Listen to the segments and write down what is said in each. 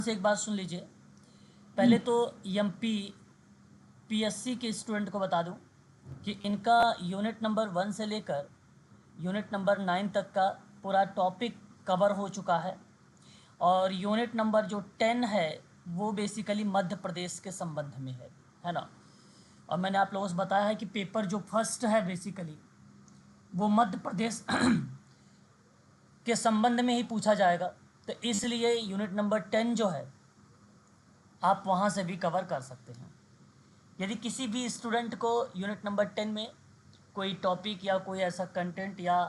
से एक बात सुन लीजिए। पहले तो एमपी पीएससी के स्टूडेंट को बता दूं कि इनका यूनिट नंबर 1 से लेकर यूनिट नंबर 9 तक का पूरा टॉपिक कवर हो चुका है। और यूनिट नंबर जो 10 है वो बेसिकली मध्य प्रदेश के संबंध में है ना। और मैंने आप लोगों से बताया है कि पेपर जो फर्स्ट है बेसिकली वो मध्य प्रदेश के संबंध में ही पूछा जाएगा। तो इसलिए यूनिट नंबर 10 जो है आप वहाँ से भी कवर कर सकते हैं। यदि किसी भी स्टूडेंट को यूनिट नंबर 10 में कोई टॉपिक या कोई ऐसा कंटेंट या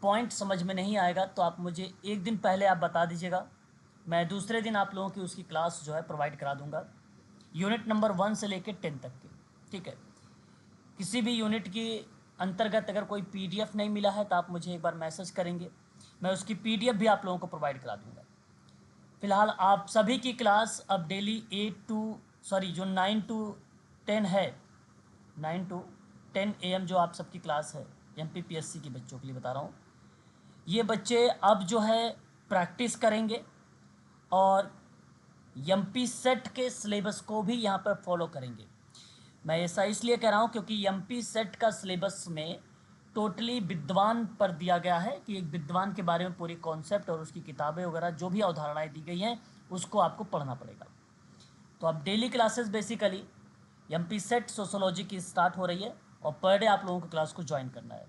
पॉइंट समझ में नहीं आएगा तो आप मुझे एक दिन पहले आप बता दीजिएगा। मैं दूसरे दिन आप लोगों की उसकी क्लास जो है प्रोवाइड करा दूंगा, यूनिट नंबर 1 से लेकर 10 तक की। ठीक है। किसी भी यूनिट के अंतर्गत अगर कोई पीडीएफ नहीं मिला है तो आप मुझे एक बार मैसेज करेंगे, मैं उसकी पीडीएफ भी आप लोगों को प्रोवाइड करा दूंगा। फिलहाल आप सभी की क्लास अब डेली जो 9 टू 10 है, 9 टू 10 AM जो आप सबकी क्लास है एमपीपीएससी के बच्चों के लिए बता रहा हूँ। ये बच्चे अब जो है प्रैक्टिस करेंगे और एमपी सेट के सिलेबस को भी यहाँ पर फॉलो करेंगे। मैं ऐसा इसलिए कह रहा हूँ क्योंकि एमपी सेट का सिलेबस में टोटली विद्वान पर दिया गया है कि एक विद्वान के बारे में पूरी कॉन्सेप्ट और उसकी किताबें वगैरह जो भी अवधारणाएं दी गई हैं उसको आपको पढ़ना पड़ेगा। तो अब daily classes basically MP set sociology की स्टार्ट हो रही है और पर डे आप लोगों को क्लास को ज्वाइन करना है।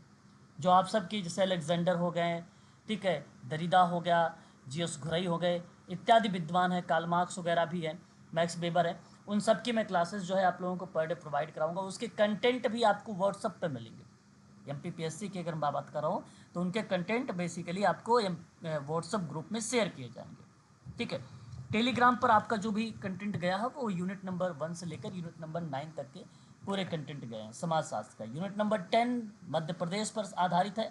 जो आप सबकी जैसे अलेक्जेंडर हो गए, ठीक है, दरिदा हो गया, जीएस घुरई हो गए, इत्यादि विद्वान हैं, कार्ल मार्क्स वगैरह भी हैं, मैक्स वेबर हैं, उन सब की मैं क्लासेस जो है आप लोगों को पर डे प्रोवाइड कराऊंगा। उसके कंटेंट भी आपको व्हाट्सअप पे मिलेंगे। एमपीपीएससी की अगर मैं बात कर रहा हूँ तो उनके कंटेंट बेसिकली आपको व्हाट्सअप ग्रुप में शेयर किए जाएंगे। ठीक है। टेलीग्राम पर आपका जो भी कंटेंट गया है वो यूनिट नंबर 1 से लेकर यूनिट नंबर 9 तक के पूरे कंटेंट गए हैं समाजशास्त्र का। यूनिट नंबर 10 मध्य प्रदेश पर आधारित है,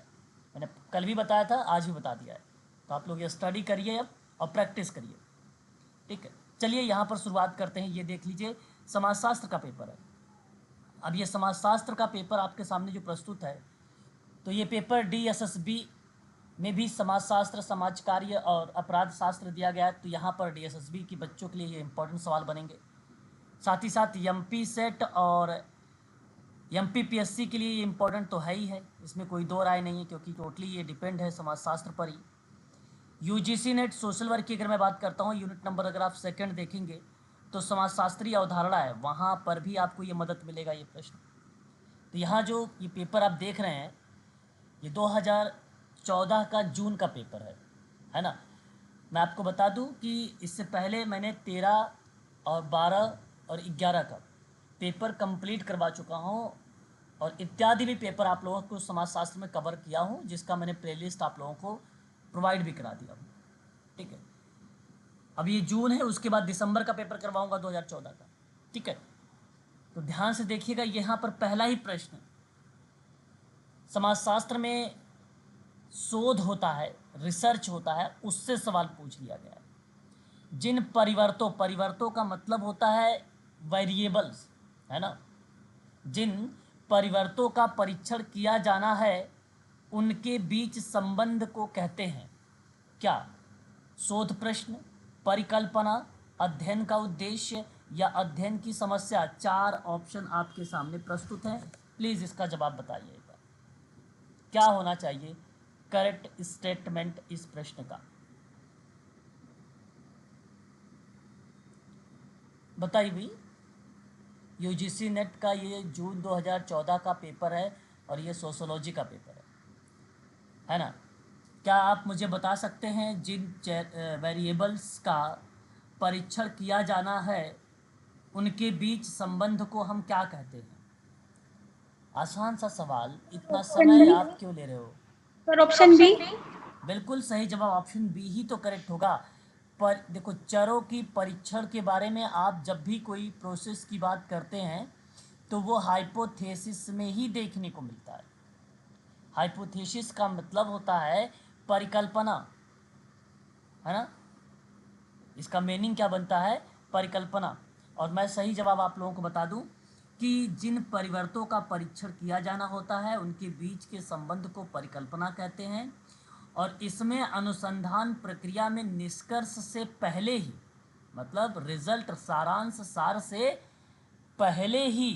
मैंने कल भी बताया था, आज भी बता दिया है। तो आप लोग ये स्टडी करिए अब और प्रैक्टिस करिए। ठीक है। चलिए यहाँ पर शुरुआत करते हैं। ये देख लीजिए समाजशास्त्र का पेपर है। अब ये समाजशास्त्र का पेपर आपके सामने जो प्रस्तुत है, तो ये पेपर डीएसएसबी में भी समाजशास्त्र, समाज कार्य और अपराध शास्त्र दिया गया है। तो यहाँ पर डीएसएसबी के बच्चों के लिए ये इंपॉर्टेंट सवाल बनेंगे। साथ ही साथ एमपी सेट और एमपीपीएससी के लिए ये इंपॉर्टेंट तो है ही है, इसमें कोई दो राय नहीं है क्योंकि टोटली ये डिपेंड है समाजशास्त्र पर ही। यूजीसी नेट सोशल वर्क की अगर मैं बात करता हूँ, यूनिट नंबर अगर आप सेकंड देखेंगे तो समाजशास्त्रीय अवधारणा है, वहाँ पर भी आपको ये मदद मिलेगा ये प्रश्न। तो यहाँ जो ये पेपर आप देख रहे हैं ये 2014 का जून का पेपर है ना। मैं आपको बता दूं कि इससे पहले मैंने 13 और 12 और 11 का पेपर कंप्लीट करवा चुका हूं और इत्यादि भी पेपर आप लोगों को समाजशास्त्र में कवर किया हूं, जिसका मैंने प्लेलिस्ट आप लोगों को प्रोवाइड भी करा दिया हूँ। ठीक है। अब ये जून है, उसके बाद दिसंबर का पेपर करवाऊंगा 2014 का। ठीक है। तो ध्यान से देखिएगा, यहाँ पर पहला ही प्रश्न समाजशास्त्र में शोध होता है, रिसर्च होता है, उससे सवाल पूछ लिया गया है। जिन परिवर्तों का मतलब होता है वेरिएबल्स, है ना। जिन परिवर्तों का परीक्षण किया जाना है उनके बीच संबंध को कहते हैं क्या? शोध प्रश्न, परिकल्पना, अध्ययन का उद्देश्य या अध्ययन की समस्या। 4 ऑप्शन आपके सामने प्रस्तुत हैं, प्लीज इसका जवाब बताइएगा। क्या होना चाहिए करेक्ट स्टेटमेंट इस प्रश्न का? बताइए भाई। यूजीसी नेट का ये जून 2014 का पेपर है और ये सोशोलॉजी का पेपर है ना। क्या आप मुझे बता सकते हैं जिन वेरिएबल्स का परीक्षण किया जाना है उनके बीच संबंध को हम क्या कहते हैं? आसान सा सवाल, इतना ऑप्शन समय बी। आप क्यों ले रहे हो? Sir option B. बिल्कुल सही जवाब ऑप्शन बी ही तो करेक्ट होगा। पर देखो, चरों की परीक्षण के बारे में आप जब भी कोई प्रोसेस की बात करते हैं तो वो हाइपोथेसिस में ही देखने को मिलता है। हाइपोथेसिस का मतलब होता है परिकल्पना, है ना। इसका मीनिंग क्या बनता है? परिकल्पना। और मैं सही जवाब आप लोगों को बता दूं कि जिन परिवर्तों का परीक्षण किया जाना होता है उनके बीच के संबंध को परिकल्पना कहते हैं। और इसमें अनुसंधान प्रक्रिया में निष्कर्ष से पहले ही मतलब रिजल्ट सारांश सार से पहले ही,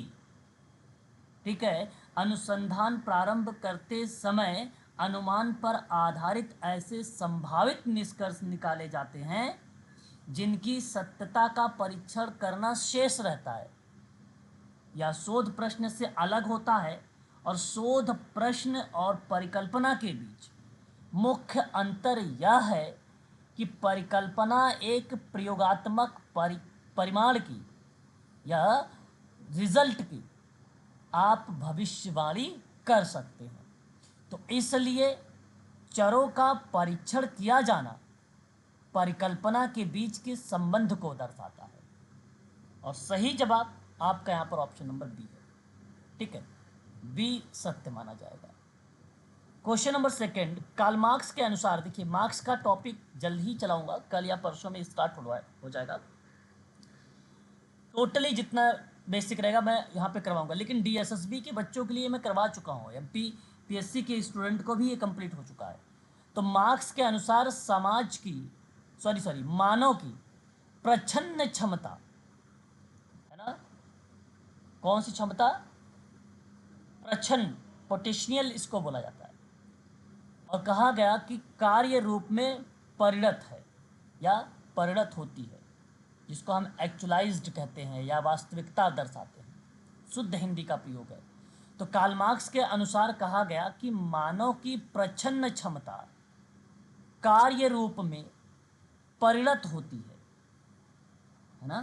ठीक है, अनुसंधान प्रारंभ करते समय अनुमान पर आधारित ऐसे संभावित निष्कर्ष निकाले जाते हैं जिनकी सत्यता का परीक्षण करना शेष रहता है या शोध प्रश्न से अलग होता है। और शोध प्रश्न और परिकल्पना के बीच मुख्य अंतर यह है कि परिकल्पना एक प्रयोगात्मक परिमाण की या रिजल्ट की आप भविष्यवाणी कर सकते हैं। तो इसलिए चरों का परीक्षण किया जाना परिकल्पना के बीच के संबंध को दर्शाता है। और सही जवाब आपका यहाँ पर ऑप्शन नंबर बी है, ठीक है, बी सत्य माना जाएगा। Question number second, Karl Marx के अनुसार, देखिए मार्क्स का टॉपिक जल्द ही चलाऊंगा, कल या परसों में स्टार्ट हो जाएगा। टोटली जितना बेसिक रहेगा मैं यहाँ पे करवाऊंगा, लेकिन डीएसएसबी के बच्चों के लिए मैं करवा चुका हूँ, एमपी पीएससी के स्टूडेंट को भी ये कंप्लीट हो चुका है। तो मार्क्स के अनुसार समाज की मानव की प्रच्छन्न क्षमता है ना, कौन सी क्षमता, प्रच्छन्न, पोटेंशियल इसको बोला जाता है। और कहा गया कि कार्य रूप में परिणत है या परिणत होती है, जिसको हम एक्चुअलाइज्ड कहते हैं या वास्तविकता दर्शाते हैं, शुद्ध हिंदी का प्रयोग है। तो कार्ल मार्क्स के अनुसार कहा गया कि मानव की प्रच्छन्न क्षमता कार्य रूप में परिणत होती है ना,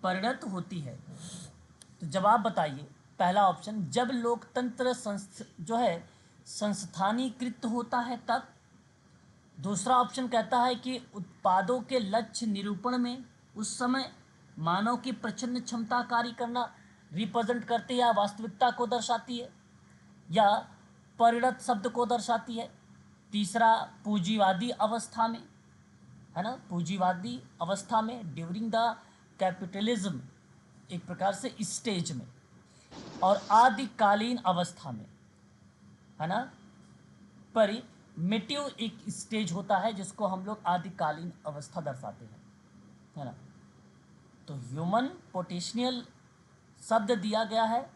परिणत होती है। तो जवाब बताइए, पहला ऑप्शन, जब लोकतंत्र संस्थानीकृत होता है तब। दूसरा ऑप्शन कहता है कि उत्पादों के लक्ष्य निरूपण में उस समय मानव की प्रच्छन्न क्षमता कार्य करना रिप्रेजेंट करती है, वास्तविकता को दर्शाती है या परिणत शब्द को दर्शाती है। तीसरा, पूंजीवादी अवस्था में, है ना, पूंजीवादी अवस्था में, ड्यूरिंग द कैपिटलिज्म, एक प्रकार से स्टेज में। और आदिकालीन अवस्था में, है ना, परिमेटिव एक स्टेज होता है जिसको हम लोग आदिकालीन अवस्था दर्शाते हैं, है ना। तो ह्यूमन पोटेंशियल शब्द दिया गया है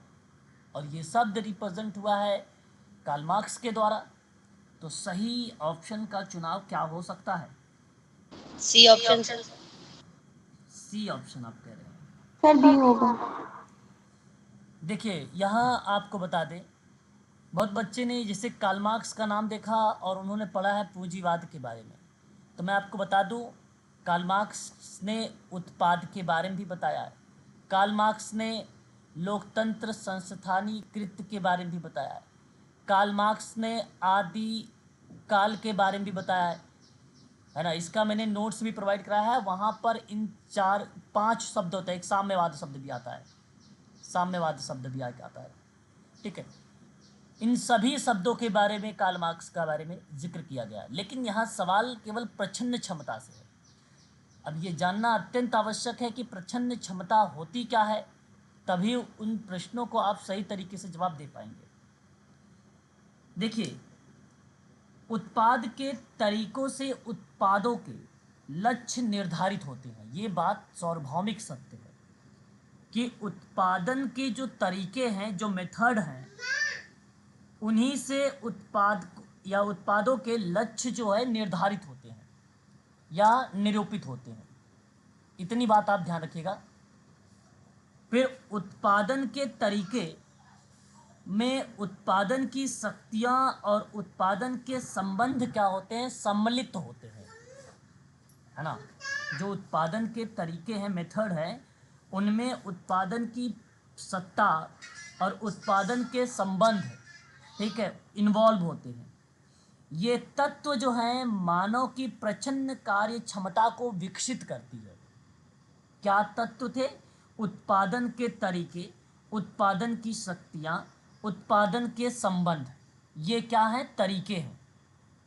और ये शब्द रिप्रेजेंट हुआ है कार्ल मार्क्स के द्वारा। तो सही ऑप्शन का चुनाव क्या हो सकता है? C option. सी ऑप्शन आप कह रहे हैं सर डी होगा। देखिए यहाँ आपको बता दें, बहुत बच्चे ने जैसे कार्ल मार्क्स का नाम देखा और उन्होंने पढ़ा है पूंजीवाद के बारे में, तो मैं आपको बता दूं कार्ल मार्क्स ने उत्पाद के बारे में भी बताया है, कार्ल मार्क्स ने लोकतंत्र संस्थानीकृत के बारे में भी बताया है, कार्ल मार्क्स ने आदि काल के बारे में भी बताया है ना। इसका मैंने नोट्स भी प्रोवाइड कराया है, वहाँ पर इन 4-5 शब्द होते हैं, एक साम्यवाद शब्द भी आता है, साम्यवाद शब्द भी आता है, ठीक है। इन सभी शब्दों के बारे में कार्ल मार्क्स का बारे में जिक्र किया गया है, लेकिन यहाँ सवाल केवल प्रच्छन्न क्षमता से है। अब ये जानना अत्यंत आवश्यक है कि प्रच्छन्न क्षमता होती क्या है, तभी उन प्रश्नों को आप सही तरीके से जवाब दे पाएंगे। देखिए, उत्पाद के तरीकों से उत्पादों के लक्ष्य निर्धारित होते हैं, ये बात सार्वभौमिक सत्य है कि उत्पादन के जो तरीके हैं, जो मेथड हैं, उन्हीं से उत्पाद या उत्पादों के लक्ष्य जो है निर्धारित होते हैं या निरूपित होते हैं। इतनी बात आप ध्यान रखिएगा। फिर उत्पादन के तरीके में उत्पादन की शक्तियाँ और उत्पादन के संबंध क्या होते हैं, सम्मिलित होते हैं, है ना। जो उत्पादन के तरीके हैं, मेथड हैं, उनमें उत्पादन की सत्ता और उत्पादन के संबंध, ठीक है, इन्वॉल्व होते हैं। ये तत्व जो हैं मानव की प्रच्छन्न कार्य क्षमता को विकसित करती है। क्या तत्व थे? उत्पादन के तरीके, उत्पादन की शक्तियाँ, उत्पादन के संबंध, ये क्या है? तरीके हैं,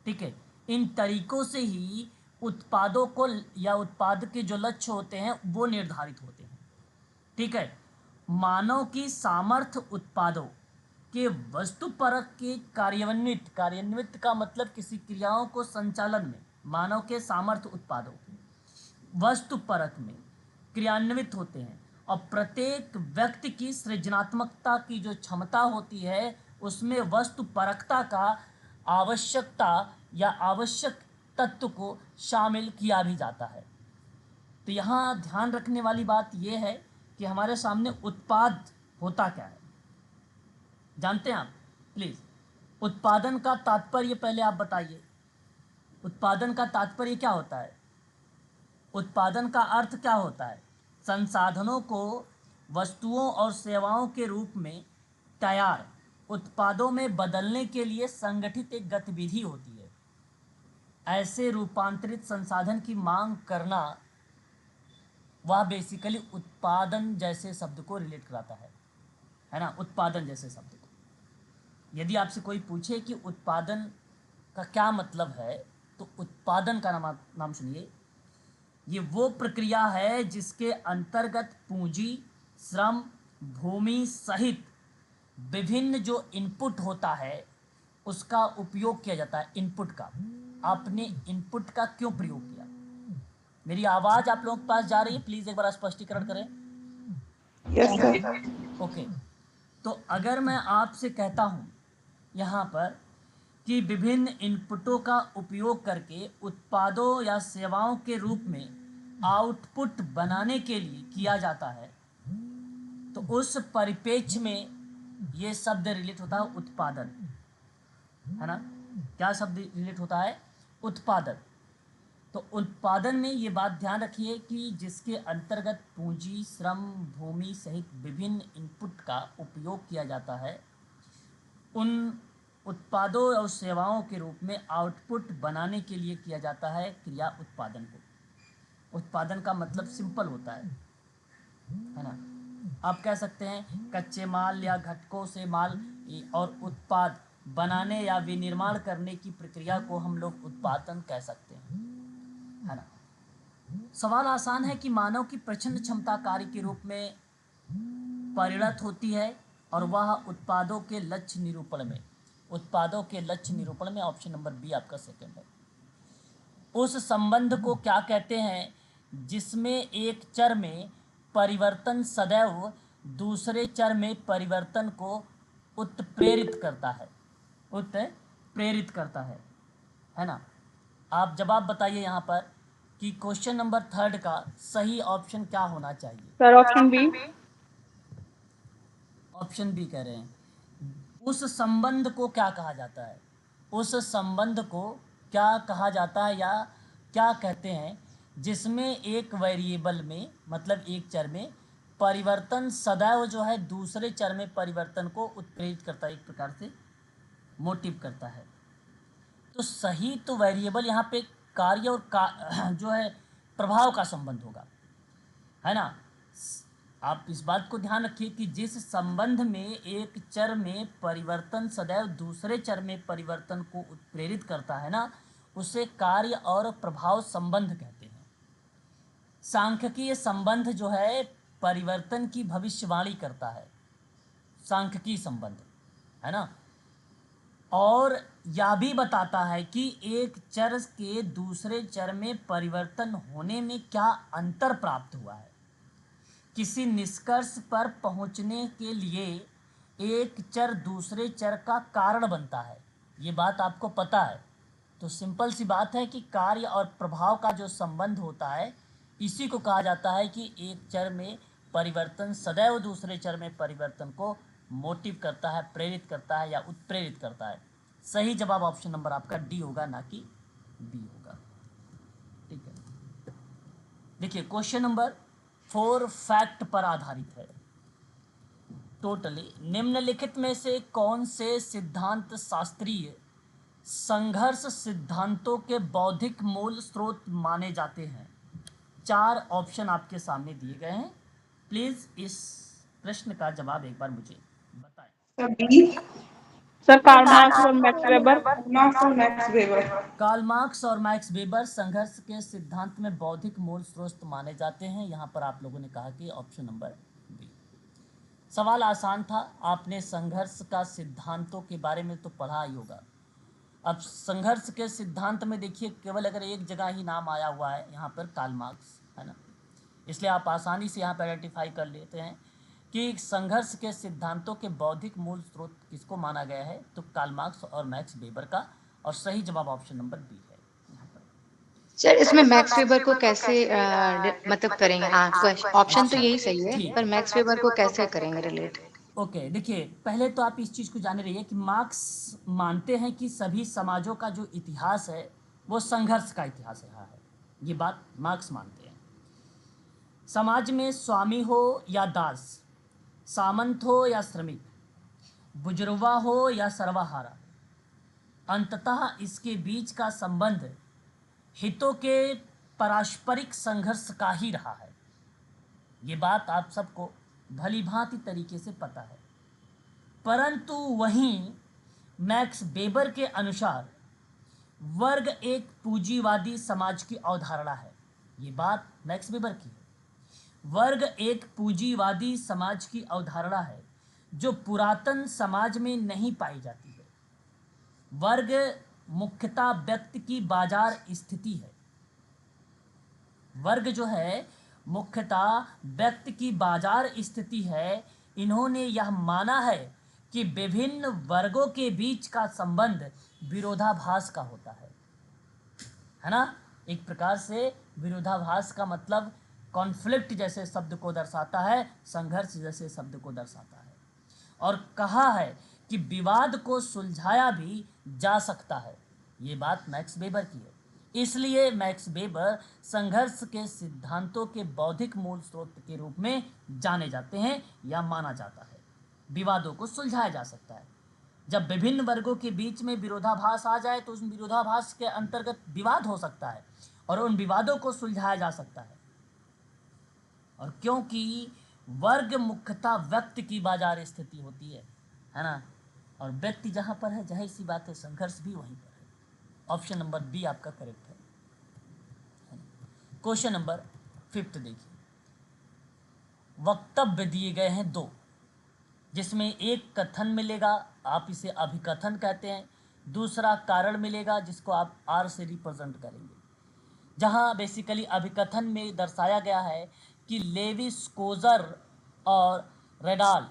ठीक है। इन तरीकों से ही उत्पादों को या उत्पाद के जो लक्ष्य होते हैं वो निर्धारित होते हैं, ठीक है। मानव की सामर्थ्य उत्पादों के वस्तुपरक के कार्यान्वित का मतलब किसी क्रियाओं को संचालन में, मानव के सामर्थ्य उत्पादों वस्तुपरक में क्रियान्वित होते हैं और प्रत्येक व्यक्ति की सृजनात्मकता की जो क्षमता होती है उसमें वस्तुपरकता का आवश्यकता या आवश्यक तत्व को शामिल किया भी जाता है। तो यहाँ ध्यान रखने वाली बात यह है कि हमारे सामने उत्पाद होता क्या है, जानते हैं आप? प्लीज उत्पादन का तात्पर्य पहले आप बताइए, उत्पादन का तात्पर्य क्या होता है? उत्पादन का अर्थ क्या होता है? संसाधनों को वस्तुओं और सेवाओं के रूप में तैयार उत्पादों में बदलने के लिए संगठित एक गतिविधि होती है। ऐसे रूपांतरित संसाधन की मांग करना वह बेसिकली उत्पादन जैसे शब्द को रिलेट कराता है ना, उत्पादन जैसे शब्द को। यदि आपसे कोई पूछे कि उत्पादन का क्या मतलब है, तो उत्पादन का नाम सुनिए। ये वो प्रक्रिया है जिसके अंतर्गत पूंजी, श्रम, भूमि सहित विभिन्न जो इनपुट होता है उसका उपयोग किया जाता है। इनपुट का, आपने इनपुट का क्यों प्रयोग किया? मेरी आवाज़ आप लोगों के पास जा रही है? प्लीज़ एक बार स्पष्टीकरण करें। Yes sir. ओके, तो अगर मैं आपसे कहता हूँ यहाँ पर कि विभिन्न इनपुटों का उपयोग करके उत्पादों या सेवाओं के रूप में आउटपुट बनाने के लिए किया जाता है, तो उस परिप्रेक्ष्य में ये शब्द रिलेट होता है उत्पादन, है ना? क्या शब्द रिलेट होता है? उत्पादन। तो उत्पादन में ये बात ध्यान रखिए कि जिसके अंतर्गत पूंजी, श्रम, भूमि सहित विभिन्न इनपुट का उपयोग किया जाता है, उन उत्पादों और सेवाओं के रूप में आउटपुट बनाने के लिए किया जाता है क्रिया उत्पादन को। उत्पादन का मतलब सिंपल होता है ना? आप कह सकते हैं कच्चे माल या घटकों से माल और उत्पाद बनाने या विनिर्माण करने की प्रक्रिया को हम लोग उत्पादन कह सकते हैं, है ना? सवाल आसान है कि मानव की प्रचंड क्षमता कार्य के रूप में परिणत होती है और वह उत्पादों के लक्ष्य निरूपण में, उत्पादों के लक्ष्य निरूपण में ऑप्शन नंबर बी आपका सेकंड है। उस संबंध को क्या कहते हैं जिसमें एक चर में परिवर्तन सदैव दूसरे चर में परिवर्तन को उत्प्रेरित करता है, उत्प्रेरित करता है ना? आप जवाब बताइए यहाँ पर कि क्वेश्चन नंबर 3 का सही ऑप्शन क्या होना चाहिए? Sir option B. Option B कह रहे हैं। उस संबंध को क्या कहा जाता है? उस संबंध को क्या कहा जाता है या क्या कहते हैं जिसमें एक वेरिएबल में, मतलब एक चर में परिवर्तन सदैव जो है दूसरे चर में परिवर्तन को उत्प्रेरित करता है, एक प्रकार से मोटिव करता है। तो सही तो वेरिएबल यहाँ पे कार्य और जो है प्रभाव का संबंध होगा, है ना? आप इस बात को ध्यान रखिए कि जिस संबंध में एक चर में परिवर्तन सदैव दूसरे चर में परिवर्तन को उत्प्रेरित करता है ना, उसे कार्य और प्रभाव संबंध कहते हैं। सांख्यिकीय संबंध जो है परिवर्तन की भविष्यवाणी करता है, सांख्यिकीय संबंध, है ना? और यह भी बताता है कि एक चर के दूसरे चर में परिवर्तन होने में क्या अंतर प्राप्त हुआ है। किसी निष्कर्ष पर पहुंचने के लिए एक चर दूसरे चर का कारण बनता है, ये बात आपको पता है। तो सिंपल सी बात है कि कार्य और प्रभाव का जो संबंध होता है, इसी को कहा जाता है कि एक चर में परिवर्तन सदैव दूसरे चर में परिवर्तन को मोटिव करता है, प्रेरित करता है या उत्प्रेरित करता है। सही जवाब ऑप्शन नंबर आपका डी होगा, ना कि बी होगा। ठीक है, देखिए क्वेश्चन नंबर 4 फैक्ट पर आधारित है। टोटली निम्नलिखित में से कौन से सिद्धांत शास्त्रीय संघर्ष सिद्धांतों के बौद्धिक मूल स्रोत माने जाते हैं? 4 ऑप्शन आपके सामने दिए गए हैं। प्लीज इस प्रश्न का जवाब एक बार मुझे बताएं। Sir B. Sir Karl Marx और मैक्स वेबर। कार्ल मार्क्स और मैक्स वेबर संघर्ष के सिद्धांत में बौद्धिक मूल स्रोत माने जाते हैं। यहाँ पर आप लोगों ने कहा कि ऑप्शन नंबर बी। सवाल आसान था, आपने संघर्ष का सिद्धांतों के बारे में तो पढ़ा ही होगा। अब संघर्ष के सिद्धांत में देखिए केवल अगर एक जगह ही नाम आया हुआ है यहाँ पर कार्ल मार्क्स, है ना। इसलिए आप आसानी से यहाँ पर आइडेंटिफाई कर लेते हैं कि संघर्ष के सिद्धांतों के बौद्धिक मूल स्रोत किसको माना गया है, तो कार्ल मार्क्स और मैक्स वेबर का, और सही जवाब ऑप्शन नंबर बी है यहाँ पर। सर इसमें मैक्स वेबर को कैसे मतलब करेंगे? ऑप्शन तो यही सही है, ठीक पर मैक्स वेबर को कैसे करेंगे रिलेट? ओके, देखिए पहले तो आप इस चीज़ को जान रहिए कि मार्क्स मानते हैं कि सभी समाजों का जो इतिहास है वो संघर्ष का इतिहास रहा है। ये बात मार्क्स मानते हैं। समाज में स्वामी हो या दास, सामंत हो या श्रमिक, बुजुर्गा हो या सर्वहारा, अंततः इसके बीच का संबंध हितों के पारस्परिक संघर्ष का ही रहा है। ये बात आप सबको भली भांति तरीके से पता है। परंतु वहीं मैक्स वेबर के अनुसार वर्ग एक पूंजीवादी समाज की अवधारणा है। ये बात मैक्स वेबर की है। वर्ग एक पूंजीवादी समाज की अवधारणा है जो पुरातन समाज में नहीं पाई जाती है। वर्ग मुख्यतः व्यक्ति की बाजार स्थिति है। वर्ग जो है मुख्यतः व्यक्ति की बाजार स्थिति है। इन्होंने यह माना है कि विभिन्न वर्गों के बीच का संबंध विरोधाभास का होता है ना। एक प्रकार से विरोधाभास का मतलब कॉन्फ्लिक्ट जैसे शब्द को दर्शाता है, संघर्ष जैसे शब्द को दर्शाता है। और कहा है कि विवाद को सुलझाया भी जा सकता है। ये बात मैक्स वेबर की है। इसलिए मैक्स वेबर संघर्ष के सिद्धांतों के बौद्धिक मूल स्रोत के रूप में जाने जाते हैं या माना जाता है। विवादों को सुलझाया जा सकता है। जब विभिन्न वर्गों के बीच में विरोधाभास आ जाए तो उस विरोधाभास के अंतर्गत विवाद हो सकता है और उन विवादों को सुलझाया जा सकता है। और क्योंकि वर्ग मुख्यतः व्यक्ति की बाजार स्थिति होती है ना, और व्यक्ति जहाँ पर है जाहिर सी बात है संघर्ष भी वहीं पर है। ऑप्शन नंबर बी आपका करेक्ट है। क्वेश्चन नंबर 5 देखिए। वक्तव्य दिए गए हैं 2, जिसमें एक कथन मिलेगा, आप इसे अभिकथन कहते हैं। दूसरा कारण मिलेगा जिसको आप आर से रिप्रेजेंट करेंगे। जहां बेसिकली अभिकथन में दर्शाया गया है कि लेवी स्कोजर और रेडाल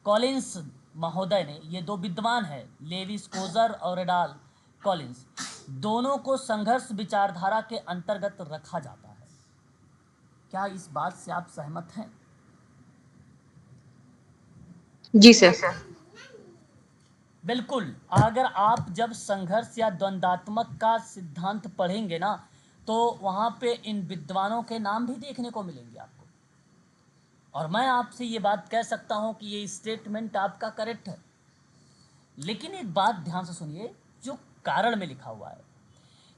कॉलिंस महोदय ने, ये 2 विद्वान हैं, लेवी स्कोजर और रेडाल कॉलिंस, दोनों को संघर्ष विचारधारा के अंतर्गत रखा जाता है। क्या इस बात से आप सहमत हैं? जी सर। बिल्कुल। अगर आप जब संघर्ष या द्वंद्वात्मक का सिद्धांत पढ़ेंगे ना तो वहाँ पे इन विद्वानों के नाम भी देखने को मिलेंगे आपको। और मैं आपसे ये बात कह सकता हूँ कि ये स्टेटमेंट आपका करेक्ट है। लेकिन एक बात ध्यान से सुनिए, जो कारण में लिखा हुआ है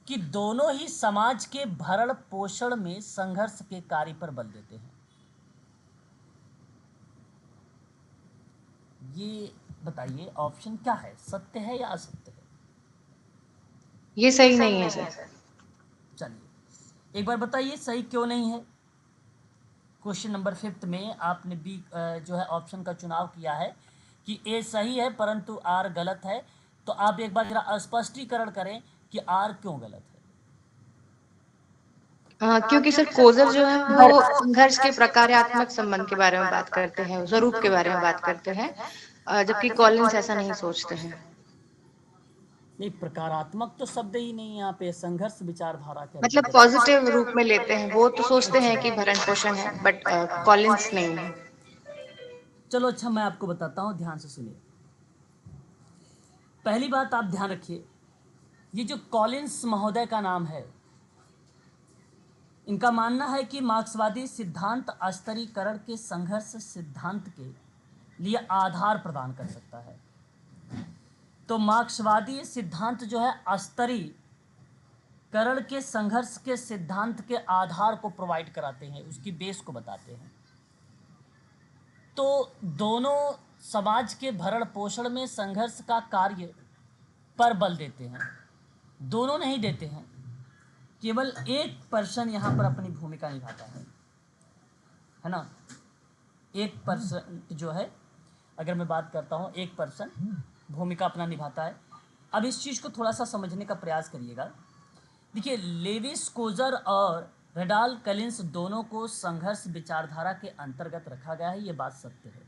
कि दोनों ही समाज के भरण पोषण में संघर्ष के कार्य पर बल देते हैं। ये बताइए ऑप्शन क्या है, सत्य है या असत्य है? ये सही नहीं है सर। चलिए एक बार बताइए सही क्यों नहीं है। क्वेश्चन नंबर 5 में आपने बी जो है ऑप्शन का चुनाव किया है कि ए सही है परंतु आर गलत है। तो आप एक बार जरा स्पष्टीकरण करें कि आर क्यों गलत है। क्योंकि सर कोजर जो है वो संघर्ष के प्रकार्यात्मक संबंध के बारे में बात करते हैं, स्वरूप के बारे में बात करते हैं, जबकि कॉलिंस ऐसा नहीं सोचते हैं। नहीं, प्रकारात्मक तो शब्द ही नहीं यहाँ पे, संघर्ष विचारधारा के मतलब अंतर्गत पॉजिटिव रूप में लेते हैं, वो तो सोचते हैं कि भरण पोषण है, बट कॉलिंस नहीं है। चलो अच्छा मैं आपको बताता हूँ, ध्यान से सुनिए। पहली बात आप ध्यान रखिए, ये जो कॉलिंस महोदय का नाम है, इनका मानना है कि मार्क्सवादी सिद्धांत अस्तरीकरण के संघर्ष सिद्धांत के लिए आधार प्रदान कर सकता है। तो मार्क्सवादी सिद्धांत जो है अस्तरीकरण के संघर्ष के सिद्धांत के आधार को प्रोवाइड कराते हैं, उसकी बेस को बताते हैं। तो दोनों समाज के भरण पोषण में संघर्ष का कार्य पर बल देते हैं। दोनों नहीं देते हैं, केवल एक पर्सन यहाँ पर अपनी भूमिका निभाता है ना। एक पर्सन जो है, अगर मैं बात करता हूँ, एक पर्सन भूमिका अपना निभाता है। अब इस चीज़ को थोड़ा सा समझने का प्रयास करिएगा। देखिए लेवी स्कोजर और रेडाल कलिंस दोनों को संघर्ष विचारधारा के अंतर्गत रखा गया है, ये बात सत्य है।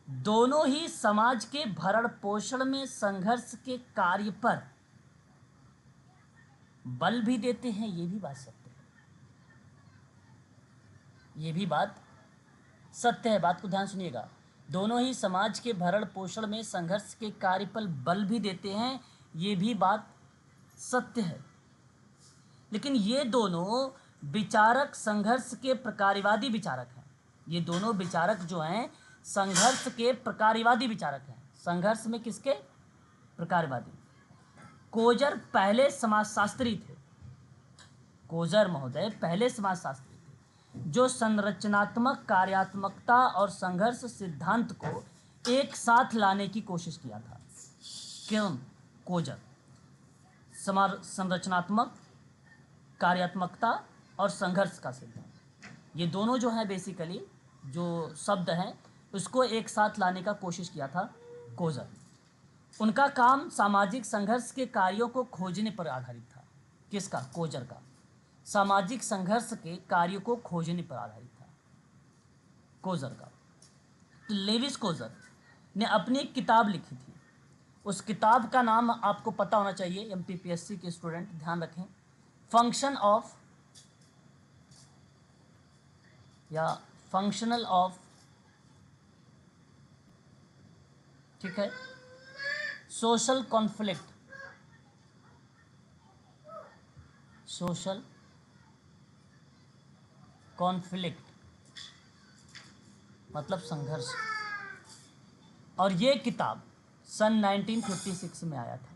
दोनों ही समाज के भरण पोषण में संघर्ष के कार्य पर बल भी देते हैं, ये भी बात सत्य है। ये भी बात सत्य है, बात को ध्यान सुनिएगा। दोनों ही समाज के भरण पोषण में संघर्ष के कार्य पर बल भी देते हैं, ये भी बात सत्य है। लेकिन ये दोनों विचारक संघर्ष के प्रकार्यवादी विचारक हैं। ये दोनों विचारक जो हैं संघर्ष के प्रकार्यवादी विचारक हैं। संघर्ष में किसके? प्रकार्यवादी। कोजर पहले समाजशास्त्री थे। कोजर महोदय पहले समाजशास्त्री थे जो संरचनात्मक कार्यात्मकता और संघर्ष सिद्धांत को एक साथ लाने की कोशिश किया था। क्यों? कोजर संरचनात्मक कार्यात्मकता और संघर्ष का सिद्धांत, ये दोनों जो है बेसिकली जो शब्द हैं उसको एक साथ लाने का कोशिश किया था कोजर। उनका काम सामाजिक संघर्ष के कार्यों को खोजने पर आधारित था। किसका? कोजर का। सामाजिक संघर्ष के कार्यों को खोजने पर आधारित था कोजर का। तो लेविस कोजर ने अपनी एक किताब लिखी थी। उस किताब का नाम आपको पता होना चाहिए, एमपीपीएससी के स्टूडेंट ध्यान रखें, फंक्शन ऑफ या फंक्शनल ऑफ, ठीक है, सोशल कॉन्फ्लिक्ट। सोशल कॉन्फ्लिक्ट मतलब संघर्ष। और ये किताब सन 1956 में आया था।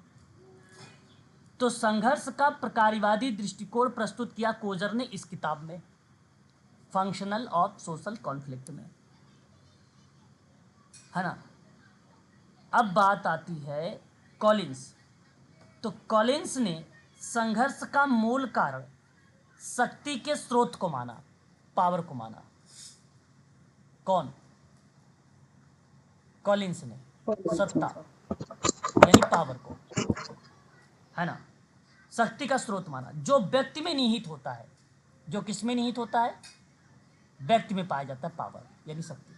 तो संघर्ष का प्रकार्यवादी दृष्टिकोण प्रस्तुत किया कोजर ने इस किताब में, फंक्शनल ऑफ सोशल कॉन्फ्लिक्ट में, है ना। अब बात आती है कॉलिंस। तो कॉलिंस ने संघर्ष का मूल कारण शक्ति के स्रोत को माना, पावर को माना। कौन? कॉलिंस ने सत्ता यानी पावर को, है ना, शक्ति का स्रोत माना, जो व्यक्ति में निहित होता है। जो किस में निहित होता है? व्यक्ति में पाया जाता है पावर यानी शक्ति।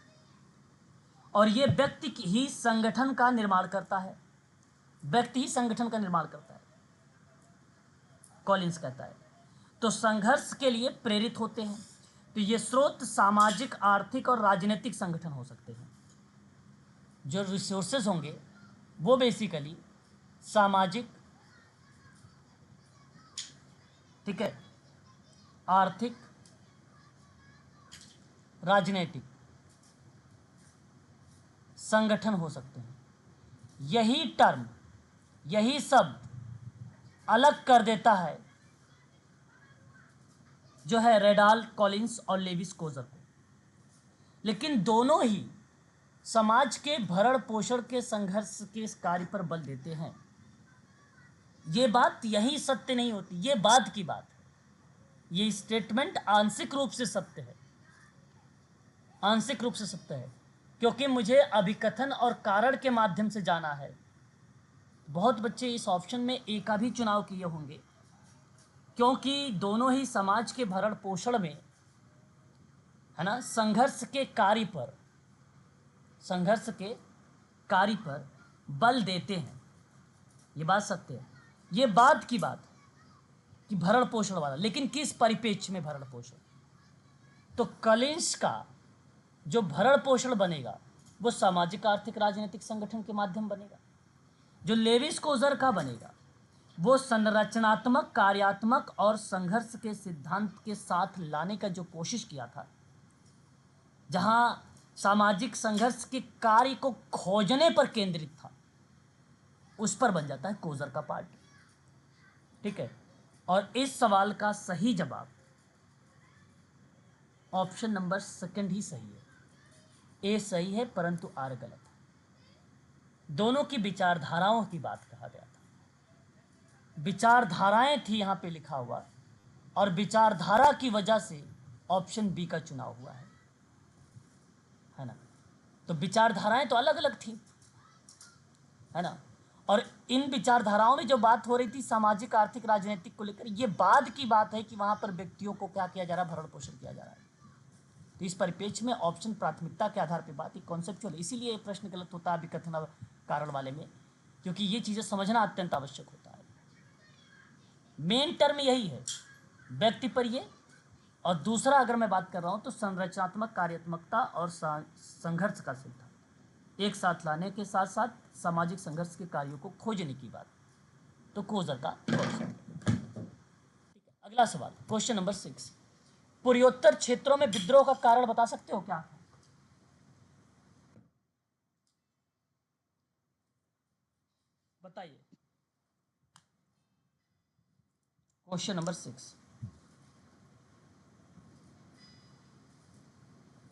और ये व्यक्ति ही संगठन का निर्माण करता है। व्यक्ति ही संगठन का निर्माण करता है, कॉलिंस कहता है। तो संघर्ष के लिए प्रेरित होते हैं। तो ये स्रोत सामाजिक, आर्थिक और राजनीतिक संगठन हो सकते हैं। जो रिसोर्सेज होंगे वो बेसिकली सामाजिक, ठीक है, आर्थिक, राजनीतिक संगठन हो सकते हैं। यही टर्म, यही शब्द अलग कर देता है जो है रेडाल कॉलिंस और लेविस कोजर को। लेकिन दोनों ही समाज के भरण पोषण के संघर्ष के इस कार्य पर बल देते हैं। ये बात यही सत्य नहीं होती, ये बाद की बात है। ये स्टेटमेंट आंशिक रूप से सत्य है, आंशिक रूप से सत्य है, क्योंकि मुझे अभिकथन और कारण के माध्यम से जाना है। बहुत बच्चे इस ऑप्शन में ए का भी चुनाव किए होंगे, क्योंकि दोनों ही समाज के भरण पोषण में, है ना, संघर्ष के कार्य पर बल देते हैं। ये बात सत्य है। ये बाद की बात है कि भरण पोषण वाला, लेकिन किस परिप्रेक्ष्य में भरण पोषण? तो कॉलिंस का जो भरण पोषण बनेगा वो सामाजिक, आर्थिक, राजनीतिक संगठन के माध्यम बनेगा। जो लेविस कोजर का बनेगा वो संरचनात्मक, कार्यात्मक और संघर्ष के सिद्धांत के साथ लाने का जो कोशिश किया था, जहां सामाजिक संघर्ष के कार्य को खोजने पर केंद्रित था, उस पर बन जाता है कोजर का पार्ट। ठीक है। और इस सवाल का सही जवाब ऑप्शन नंबर सेकंड ही सही है। ए सही है परंतु आर गलत है। दोनों की विचारधाराओं की बात कहा गया था, विचारधाराएं थी यहाँ पे लिखा हुआ, और विचारधारा की वजह से ऑप्शन बी का चुनाव हुआ है ना। तो विचारधाराएं तो अलग अलग थी, है ना, और इन विचारधाराओं में जो बात हो रही थी सामाजिक आर्थिक राजनीतिक को लेकर, ये बाद की बात है कि वहां पर व्यक्तियों को क्या किया जा रहा है, भरण पोषण किया जा रहा है। तो इस परिप्रेक्ष्य में ऑप्शन प्राथमिकता के आधार पर बात एक कॉन्सेप्चुअल है, इसीलिए ये प्रश्न गलत होता है विकथन कारण वाले में, क्योंकि ये चीजें समझना अत्यंत आवश्यक होता है। मेन टर्म यही है व्यक्ति पर ये, और दूसरा अगर मैं बात कर रहा हूं तो संरचनात्मक कार्यात्मकता और संघर्ष का सिद्धांत एक साथ लाने के साथ साथ सामाजिक संघर्ष के कार्यों को खोजने की बात, तो कोजर का कॉन्सेप्ट। ठीक है, अगला सवाल क्वेश्चन नंबर 6, पूर्वोत्तर क्षेत्रों में विद्रोह का कारण बता सकते हो क्या? बताइए। क्वेश्चन नंबर 6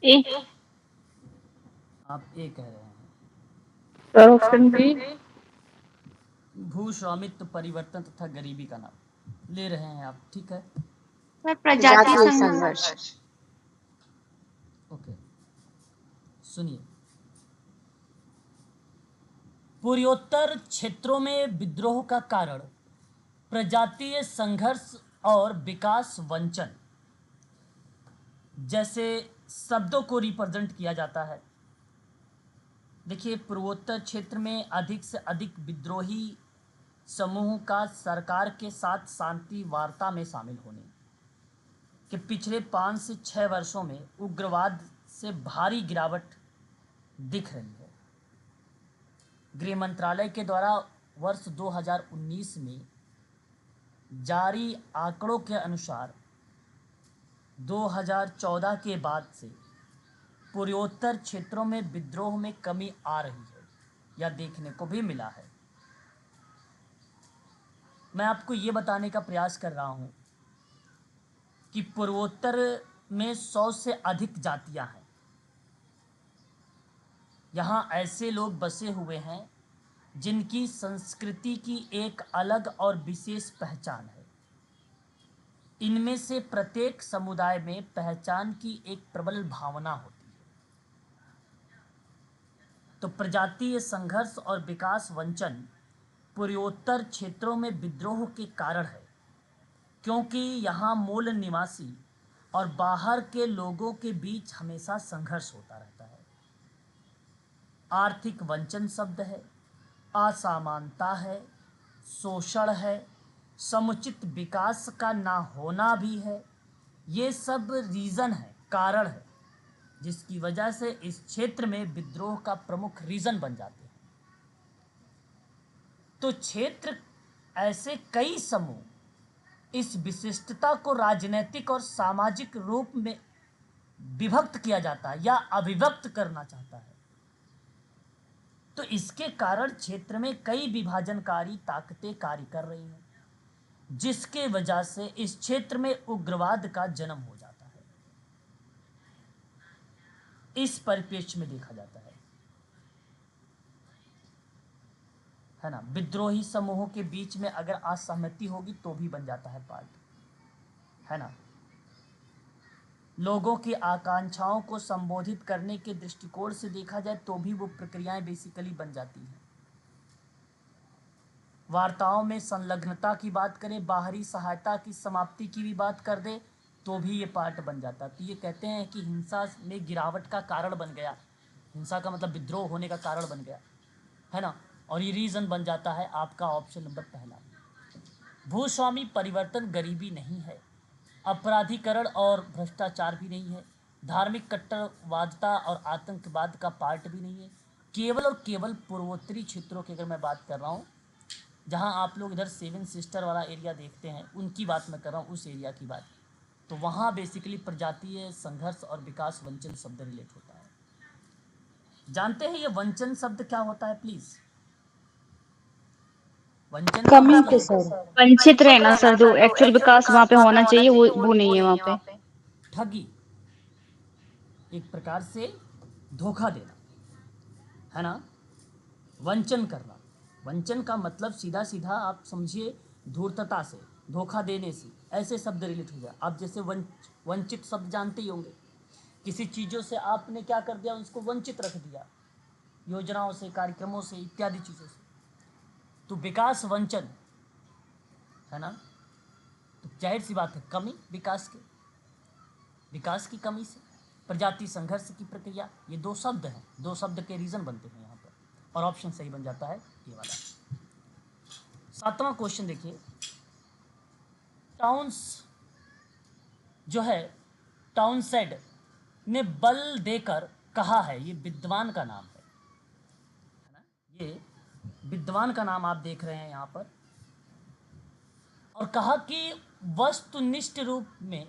ए आप ए कह रहे हैं। Sir option B. भू स्वामित्व परिवर्तन तथा गरीबी का नाम ले रहे हैं आप, ठीक है। सर प्रजातीय संघर्ष। ओके, सुनिए, पूर्वोत्तर क्षेत्रों में विद्रोह का कारण प्रजातीय संघर्ष और विकास वंचन जैसे शब्दों को रिप्रेजेंट किया जाता है। देखिए, पूर्वोत्तर क्षेत्र में अधिक से अधिक विद्रोही समूह का सरकार के साथ शांति वार्ता में शामिल होने के पिछले 5 से 6 वर्षों में उग्रवाद से भारी गिरावट दिख रही है। गृह मंत्रालय के द्वारा वर्ष 2019 में जारी आंकड़ों के अनुसार 2014 के बाद से पूर्वोत्तर क्षेत्रों में विद्रोह में कमी आ रही है या देखने को भी मिला है। मैं आपको ये बताने का प्रयास कर रहा हूँ कि पूर्वोत्तर में 100 से अधिक जातियां हैं। यहाँ ऐसे लोग बसे हुए हैं जिनकी संस्कृति की एक अलग और विशेष पहचान है। इनमें से प्रत्येक समुदाय में पहचान की एक प्रबल भावना होती है। तो प्रजातीय संघर्ष और विकास वंचन पूर्वोत्तर क्षेत्रों में विद्रोह के कारण है, क्योंकि यहाँ मूल निवासी और बाहर के लोगों के बीच हमेशा संघर्ष होता रहता है। आर्थिक वंचन शब्द है, असमानता है, शोषण है, समुचित विकास का ना होना भी है। ये सब रीज़न है, कारण है, जिसकी वजह से इस क्षेत्र में विद्रोह का प्रमुख रीज़न बन जाते हैं। तो क्षेत्र ऐसे कई समूह इस विशिष्टता को राजनीतिक और सामाजिक रूप में विभक्त किया जाता है या अभिव्यक्त करना चाहता है। तो इसके कारण क्षेत्र में कई विभाजनकारी ताकतें कार्य कर रही हैं, जिसके वजह से इस क्षेत्र में उग्रवाद का जन्म हो जाता है। इस परिप्रेक्ष्य में देखा जाता है ना। विद्रोही समूहों के बीच में अगर असहमति होगी तो भी बन जाता है पार्ट, है ना। लोगों की आकांक्षाओं को संबोधित करने के दृष्टिकोण से देखा जाए तो भी वो प्रक्रियाएं बेसिकली बन जाती हैं। वार्ताओं में संलग्नता की बात करें, बाहरी सहायता की समाप्ति की भी बात कर दे तो भी ये पार्ट बन जाता है। तो ये कहते हैं कि हिंसा में गिरावट का कारण बन गया, हिंसा का मतलब विद्रोह होने का कारण बन गया, है ना। और ये रीज़न बन जाता है आपका ऑप्शन नंबर पहला। भूस्वामी परिवर्तन गरीबी नहीं है, अपराधीकरण और भ्रष्टाचार भी नहीं है, धार्मिक कट्टरवादता और आतंकवाद का पार्ट भी नहीं है। केवल और केवल पूर्वोत्तरी क्षेत्रों की अगर मैं बात कर रहा हूँ, जहाँ आप लोग इधर 7 सिस्टर वाला एरिया देखते हैं, उनकी बात मैं कर रहा हूँ, उस एरिया की बात। तो वहाँ बेसिकली प्रजातीय संघर्ष और विकास वंचन शब्द रिलेट होता है। जानते हैं ये वंचन शब्द क्या होता है प्लीज? वंचन का कमी पे मतलब सर। वंचित रहना सर, जो एक्चुअल विकास वहाँ पे होना चाहिए वो नहीं है वहाँ पे। ठगी, एक प्रकार से धोखा देना, है ना। वंचन करना, वंचन का मतलब सीधा सीधा आप समझिए धूर्तता से, धोखा देने से, ऐसे शब्द रिलेट हो गया। आप जैसे वंचित शब्द जानते ही होंगे, किसी चीज़ों से आपने क्या कर दिया, उसको वंचित रख दिया, योजनाओं से, कार्यक्रमों से, इत्यादि चीज़ों से। तो विकास वंचन है ना, तो जाहिर सी बात है कमी विकास की कमी से प्रजाति संघर्ष की प्रक्रिया, ये दो शब्द हैं, दो शब्द के रीजन बनते हैं यहाँ पर, और ऑप्शन सही बन जाता है ये वाला। 7वां क्वेश्चन देखिए, टाउन्स जो है टाउनसेड ने बल देकर कहा है, ये विद्वान का नाम है ना, ये विद्वान का नाम आप देख रहे हैं यहाँ पर, और कहा कि वस्तुनिष्ठ रूप में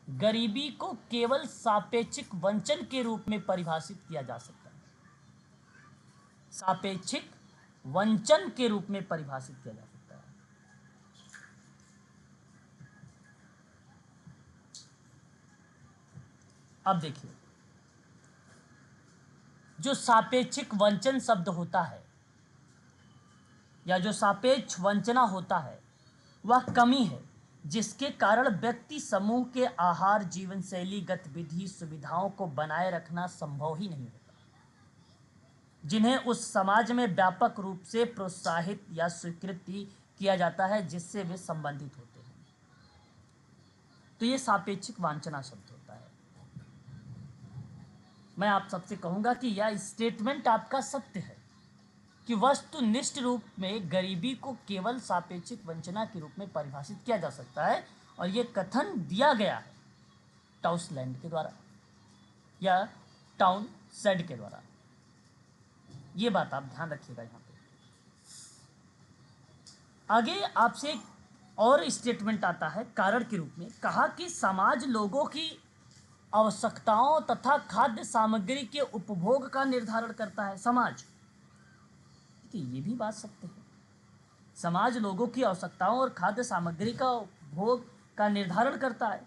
गरीबी को केवल सापेक्षिक वंचन के रूप में परिभाषित किया जा सकता है, सापेक्षिक वंचन के रूप में परिभाषित किया जा सकता है। अब देखिए, जो सापेक्षिक वंचन शब्द होता है या जो सापेक्ष वंचना होता है, वह कमी है जिसके कारण व्यक्ति समूह के आहार, जीवन शैली, गतिविधि, सुविधाओं को बनाए रखना संभव ही नहीं होता, जिन्हें उस समाज में व्यापक रूप से प्रोत्साहित या स्वीकृति किया जाता है जिससे वे संबंधित होते हैं। तो ये सापेक्षिक वांछना शब्द होता है। मैं आप सबसे कहूंगा कि यह स्टेटमेंट आपका सत्य है कि वस्तुनिष्ठ रूप में गरीबी को केवल सापेक्षिक वंचना के रूप में परिभाषित किया जा सकता है, और ये कथन दिया गया है टाउसलैंड के द्वारा या टाउनसेड के द्वारा। ये बात आप ध्यान रखिएगा। यहाँ पे आगे आपसे एक और स्टेटमेंट आता है कारण के रूप में, कहा कि समाज लोगों की आवश्यकताओं तथा खाद्य सामग्री के उपभोग का निर्धारण करता है। समाज, ये भी बात सत्य है, समाज लोगों की आवश्यकताओं और खाद्य सामग्री का उपभोग का निर्धारण करता है।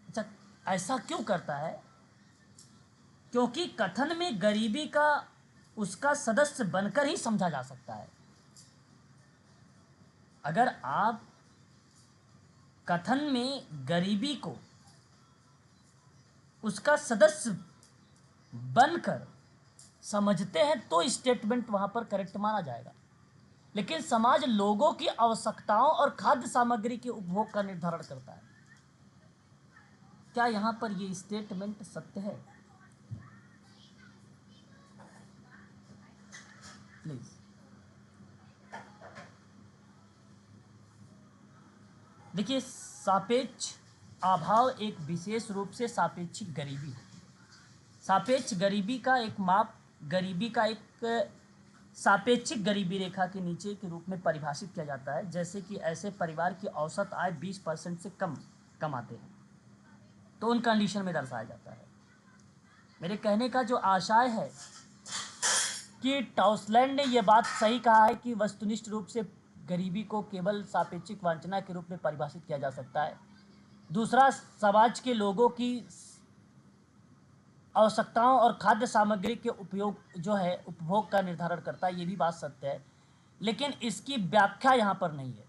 अच्छा, ऐसा क्यों करता है? क्योंकि कथन में गरीबी का उसका सदस्य बनकर ही समझा जा सकता है। अगर आप कथन में गरीबी को उसका सदस्य बनकर समझते हैं तो स्टेटमेंट वहां पर करेक्ट माना जाएगा, लेकिन समाज लोगों की आवश्यकताओं और खाद्य सामग्री के उपभोग का निर्धारण करता है। क्या यहां पर यह स्टेटमेंट सत्य है? प्लीज देखिए, सापेक्ष अभाव एक विशेष रूप से सापेक्षिक गरीबी है। सापेक्ष गरीबी का एक माप गरीबी का एक सापेक्षिक गरीबी रेखा के नीचे के रूप में परिभाषित किया जाता है, जैसे कि ऐसे परिवार की औसत आय 20% से कम कमाते हैं तो उन कंडीशन में दर्शाया जाता है। मेरे कहने का जो आशय है कि टाउसलैंड ने यह बात सही कहा है कि वस्तुनिष्ठ रूप से गरीबी को केवल सापेक्षिक वांछना के रूप में परिभाषित किया जा सकता है। दूसरा, समाज के लोगों की आवश्यकताओं और खाद्य सामग्री के उपयोग जो है उपभोग का निर्धारण करता है, ये भी बात सत्य है, लेकिन इसकी व्याख्या यहाँ पर नहीं है,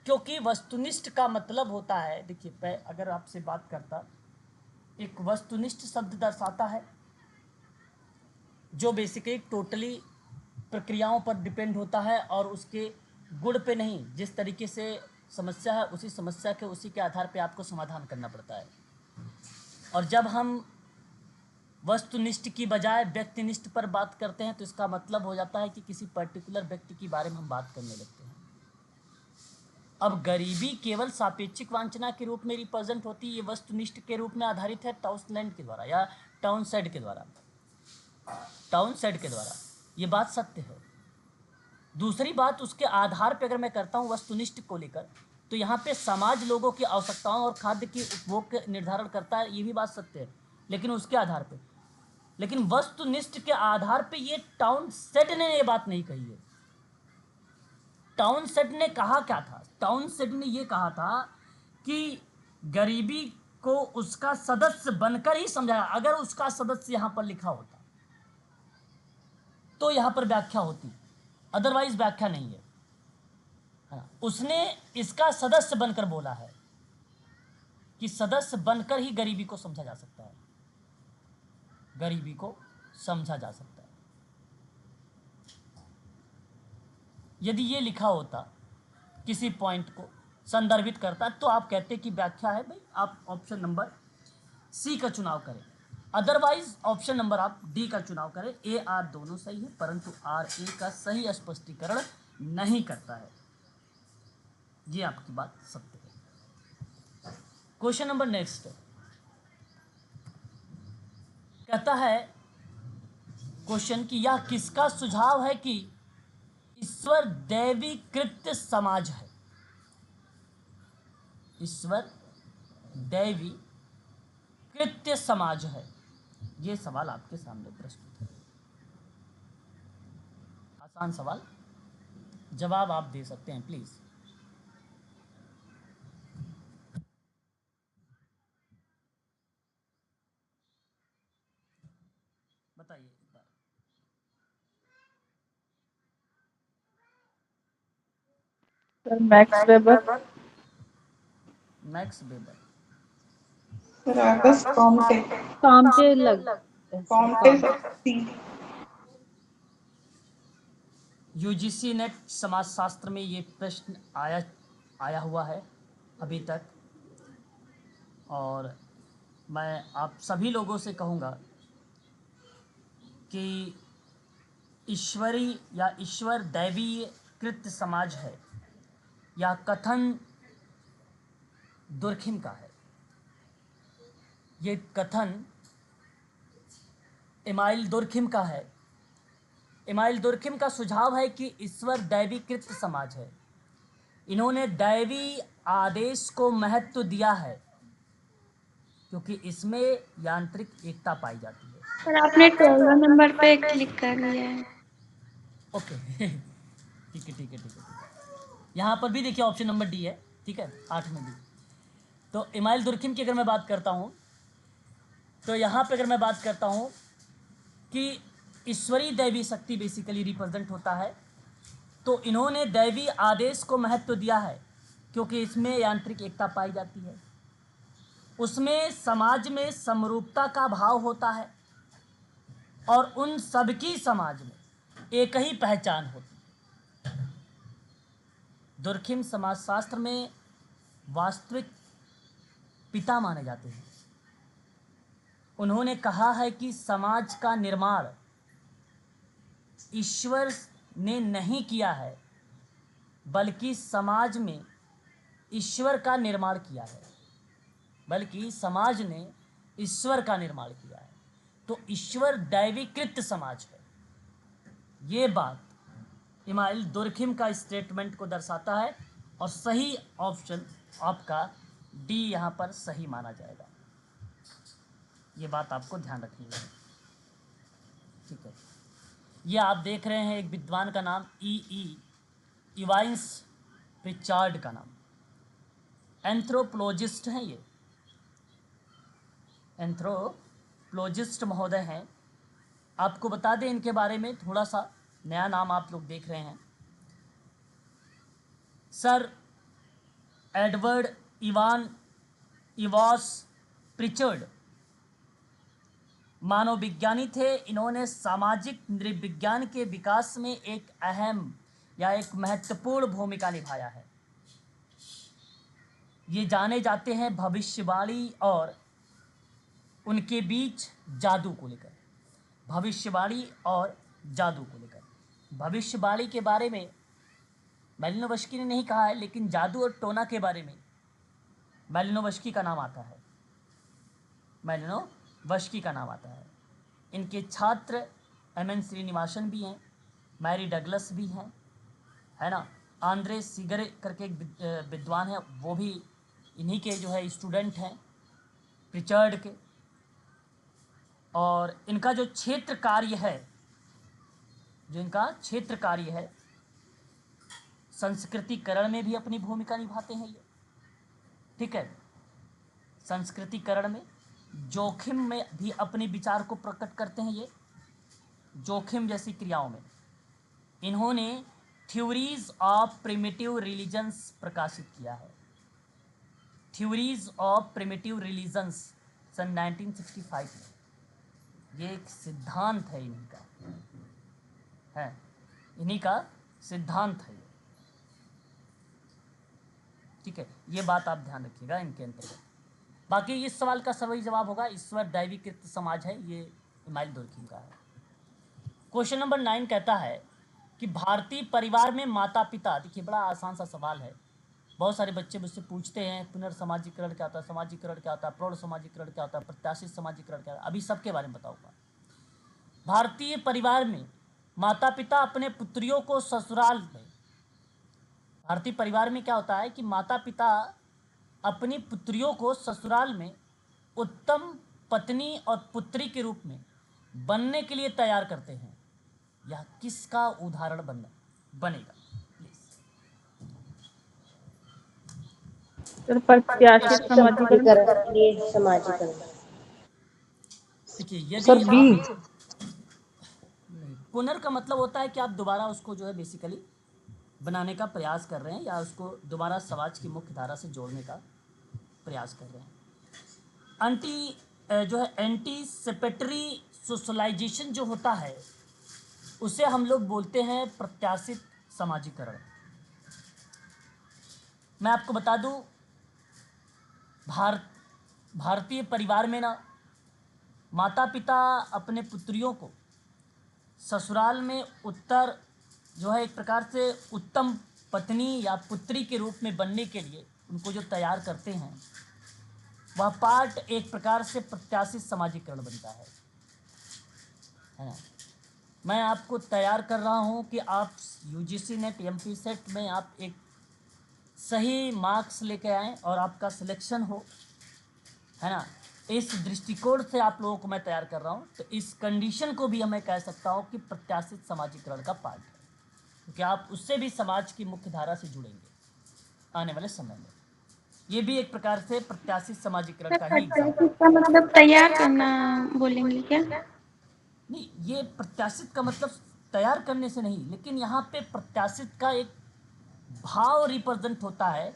क्योंकि वस्तुनिष्ठ का मतलब होता है, देखिए मैं अगर आपसे बात करता, एक वस्तुनिष्ठ शब्द दर्शाता है जो बेसिकली टोटली प्रक्रियाओं पर डिपेंड होता है और उसके गुण पे नहीं, जिस तरीके से समस्या है उसी समस्या के उसी के आधार पे आपको समाधान करना पड़ता है। और जब हम वस्तुनिष्ठ की बजाय व्यक्तिनिष्ठ पर बात करते हैं तो इसका मतलब हो जाता है कि किसी पर्टिकुलर व्यक्ति के बारे में हम बात करने लगते हैं। अब गरीबी केवल सापेक्षिक वांछना के रूप में रिप्रेजेंट होती है, ये वस्तुनिष्ठ के रूप में आधारित है टाउसलैंड के द्वारा या टाउनसेड के द्वारा, ये बात सत्य है। दूसरी बात, उसके आधार पे अगर मैं करता हूँ वस्तुनिष्ठ को लेकर, तो यहाँ पे समाज लोगों की आवश्यकताओं और खाद्य की उपभोग के निर्धारण करता है, ये भी बात सत्य है, लेकिन उसके आधार पे, लेकिन वस्तुनिष्ठ के आधार पे ये टाउनसेड ने ये बात नहीं कही है। टाउनसेड ने कहा क्या था? टाउनसेड ने ये कहा था कि गरीबी को उसका सदस्य बनकर ही समझाया। अगर उसका सदस्य यहां पर लिखा होता तो यहां पर व्याख्या होती, अदरवाइज व्याख्या नहीं है। उसने इसका सदस्य बनकर बोला है कि सदस्य बनकर ही गरीबी को समझा जा सकता है, गरीबी को समझा जा सकता है। यदि ये लिखा होता किसी पॉइंट को संदर्भित करता तो आप कहते कि व्याख्या है भाई, आप ऑप्शन नंबर सी का चुनाव करें। अदरवाइज ऑप्शन नंबर आप डी का चुनाव करें। ए आर दोनों सही है, परंतु आर ए का सही स्पष्टीकरण नहीं करता है। ये आपकी बात सत्य है। क्वेश्चन नंबर नेक्स्ट कहता है क्वेश्चन कि यह किसका सुझाव है कि ईश्वर दैवीकृत समाज है। ईश्वर दैवी कृत्य समाज है। ये सवाल आपके सामने प्रस्तुत है। आसान सवाल, जवाब आप दे सकते हैं प्लीज। बताइए एक बार। Sir Max Weber. Max Weber. Sir Auguste Comte. Comte लग कॉम्टे सी। यूजीसी नेट समाजशास्त्र में ये प्रश्न आया हुआ है अभी तक, और मैं आप सभी लोगों से कहूँगा कि ईश्वरी या ईश्वर दैवीय कृत समाज है, यह कथन दुर्खिम का है। ये कथन इमाइल दुर्खिम का है। इमाइल दुर्खिम का सुझाव है कि ईश्वर दैवीकृत समाज है। इन्होंने दैवी आदेश को महत्व दिया है क्योंकि इसमें यांत्रिक एकता पाई जाती है। सर आपने 12 नंबर पे क्लिक कर लिया है। ओके ठीक है ठीक है ठीक है। यहाँ पर भी देखिए ऑप्शन नंबर डी है, ठीक है, 8 में भी। तो इमाइल दुर्खिम की अगर मैं बात करता हूँ तो यहाँ पे अगर मैं बात करता हूँ कि ईश्वरीय दैवी शक्ति बेसिकली रिप्रेजेंट होता है, तो इन्होंने दैवी आदेश को महत्व दिया है क्योंकि इसमें यांत्रिक एकता पाई जाती है। उसमें समाज में समरूपता का भाव होता है और उन सबकी समाज में एक ही पहचान होती है। दुर्खिम समाजशास्त्र में वास्तविक पिता माने जाते हैं। उन्होंने कहा है कि समाज का निर्माण ईश्वर ने नहीं किया है, बल्कि समाज में ईश्वर का निर्माण किया है। बल्कि समाज ने ईश्वर का निर्माण किया है। तो ईश्वर दैवीकृत समाज है। ये बात इमाइल दुर्खिम का स्टेटमेंट को दर्शाता है और सही ऑप्शन आपका डी यहाँ पर सही माना जाएगा। ये बात आपको ध्यान रखनी है, ठीक है। ये आप देख रहे हैं एक विद्वान का नाम इवाइंस प्रिचार्ड का नाम, एंथ्रोपोलॉजिस्ट हैं। ये एंथ्रोपोलॉजिस्ट महोदय हैं। आपको बता दें इनके बारे में थोड़ा सा, नया नाम आप लोग देख रहे हैं। सर एडवर्ड इवास प्रिचर्ड मानव विज्ञानी थे। इन्होंने सामाजिक नृविज्ञान के विकास में एक अहम या एक महत्वपूर्ण भूमिका निभाया है। ये जाने जाते हैं भविष्यवाणी और उनके बीच जादू को लेकर। भविष्यवाणी और जादू को लेकर। भविष्यवाणी के बारे में मैलिनोवस्की ने नहीं कहा है, लेकिन जादू और टोना के बारे में मैलिनोवस्की का नाम आता है। मैलिनोवस्की का नाम आता है। इनके छात्र एमएन श्रीनिवासन भी हैं, मैरी डगलस भी हैं, है ना। आंद्रे सिगरे करके एक विद्वान है, वो भी इन्हीं के जो है स्टूडेंट हैं, प्रिचर्ड के। और इनका जो क्षेत्र कार्य है, संस्कृतिकरण में भी अपनी भूमिका निभाते हैं ये, ठीक है। संस्कृतिकरण में, जोखिम में भी अपने विचार को प्रकट करते हैं ये। जोखिम जैसी क्रियाओं में इन्होंने थ्योरीज ऑफ प्रिमिटिव रिलीजन्स प्रकाशित किया है। थ्योरीज ऑफ प्रिमिटिव रिलीजन्स सन 1965 में। ये एक सिद्धांत है इन्हीं का सिद्धांत है ये। ठीक है, ये बात आप ध्यान रखिएगा इनके अंतर्गत। बाकी इस सवाल का सही जवाब होगा ईश्वर दैवीकृत समाज है, ये इमाइल दुर्खिम का है। क्वेश्चन नंबर 9 कहता है कि भारतीय परिवार में माता पिता, देखिए बड़ा आसान सा सवाल है, बहुत सारे बच्चे मुझसे पूछते हैं पुनर्समाजीकरण क्या होता है, समाजीकरण क्या होता है, प्रौढ़ समाजीकरण क्या होता है, प्रत्याशित समाजीकरण क्या होता है, अभी सबके बारे में बताऊंगा। भारतीय परिवार में माता पिता अपने पुत्रियों को ससुराल में, भारतीय परिवार में क्या होता है कि माता पिता अपनी पुत्रियों को ससुराल में उत्तम पत्नी और पुत्री के रूप में बनने के लिए तैयार करते हैं। यह किसका उदाहरण बनेगा? सर प्रत्याशित समाजीकरण। ये समाजीकरण। देखिए यदि सर बी। आप पुनर् का मतलब होता है कि आप दोबारा उसको जो है बेसिकली बनाने का प्रयास कर रहे हैं या उसको दोबारा समाज की मुख्य धारा से जोड़ने का प्रयास कर रहे हैं। एंटीसिपेटरी सोशलाइजेशन जो होता है उसे हम लोग बोलते हैं प्रत्याशित समाजीकरण। मैं आपको बता दूं, भारतीय परिवार में ना माता पिता अपने पुत्रियों को ससुराल में जो है एक प्रकार से उत्तम पत्नी या पुत्री के रूप में बनने के लिए उनको जो तैयार करते हैं, वह पार्ट एक प्रकार से प्रत्याशित समाजीकरण बनता है ना। मैं आपको तैयार कर रहा हूं कि आप यूजीसी नेट एमपी सेट में आप एक सही मार्क्स लेके आएँ और आपका सिलेक्शन हो, है ना। इस दृष्टिकोण से आप लोगों को मैं तैयार कर रहा हूँ। तो इस कंडीशन को भी मैं कह सकता हूँ कि प्रत्याशित समाजीकरण का पार्ट है, क्योंकि आप उससे भी समाज की मुख्य धारा से जुड़ेंगे आने वाले समय में। ये भी एक प्रकार से प्रत्याशित समाजीकरण का ही एग्जाम्पल। इसका मतलब तैयार करना बोलेंगे क्या? नहीं, ये प्रत्याशित का मतलब तैयार करने से नहीं, लेकिन यहाँ पे प्रत्याशित का एक भाव रिप्रेजेंट होता है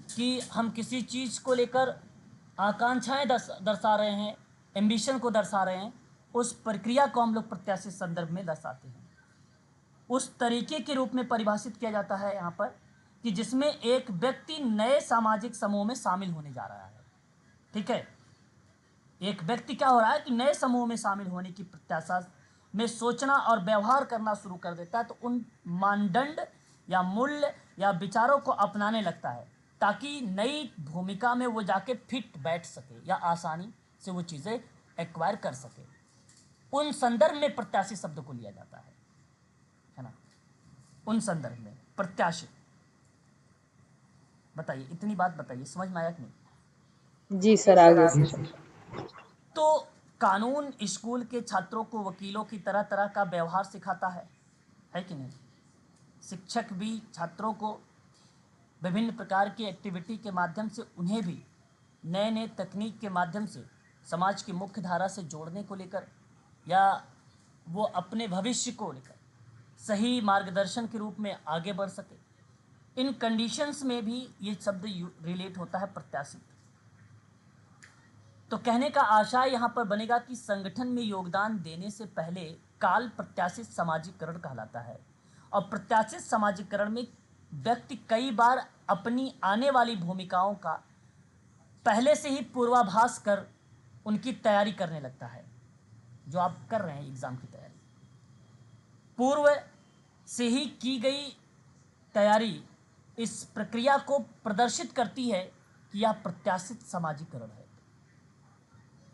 कि हम किसी चीज़ को लेकर आकांक्षाएं दर्शा रहे हैं, एम्बिशन को दर्शा रहे हैं, उस प्रक्रिया को हम लोग प्रत्याशित संदर्भ में दर्शाते हैं। उस तरीके के रूप में परिभाषित किया जाता है यहाँ पर कि जिसमें एक व्यक्ति नए सामाजिक समूह में शामिल होने जा रहा है। ठीक है, एक व्यक्ति क्या हो रहा है कि नए समूह में शामिल होने की प्रत्याशा में सोचना और व्यवहार करना शुरू कर देता है, तो उन मानदंड या मूल्य या विचारों को अपनाने लगता है ताकि नई भूमिका में वो जाके फिट बैठ सके या आसानी से वो चीज़ें एक्वायर कर सके। उन संदर्भ में प्रत्याशित शब्द को लिया जाता है ना, उन संदर्भ में प्रत्याशित। बताइए, इतनी बात बताइए, समझ में आया कि नहीं? जी सर, आगे से। तो कानून स्कूल के छात्रों को वकीलों की तरह तरह का व्यवहार सिखाता है कि नहीं? शिक्षक भी छात्रों को विभिन्न प्रकार की एक्टिविटी के माध्यम से उन्हें भी नए नए तकनीक के माध्यम से समाज की मुख्य धारा से जोड़ने को लेकर या वो अपने भविष्य को लेकर सही मार्गदर्शन के रूप में आगे बढ़ सके, इन कंडीशंस में भी ये शब्द रिलेट होता है प्रत्याशित। तो कहने का आशय यहाँ पर बनेगा कि संगठन में योगदान देने से पहले काल प्रत्याशित समाजीकरण कहलाता है, और प्रत्याशित समाजीकरण में व्यक्ति कई बार अपनी आने वाली भूमिकाओं का पहले से ही पूर्वाभास कर उनकी तैयारी करने लगता है। जो आप कर रहे हैं एग्जाम की तैयारी, पूर्व से ही की गई तैयारी इस प्रक्रिया को प्रदर्शित करती है कि यह प्रत्याशित समाजीकरण है।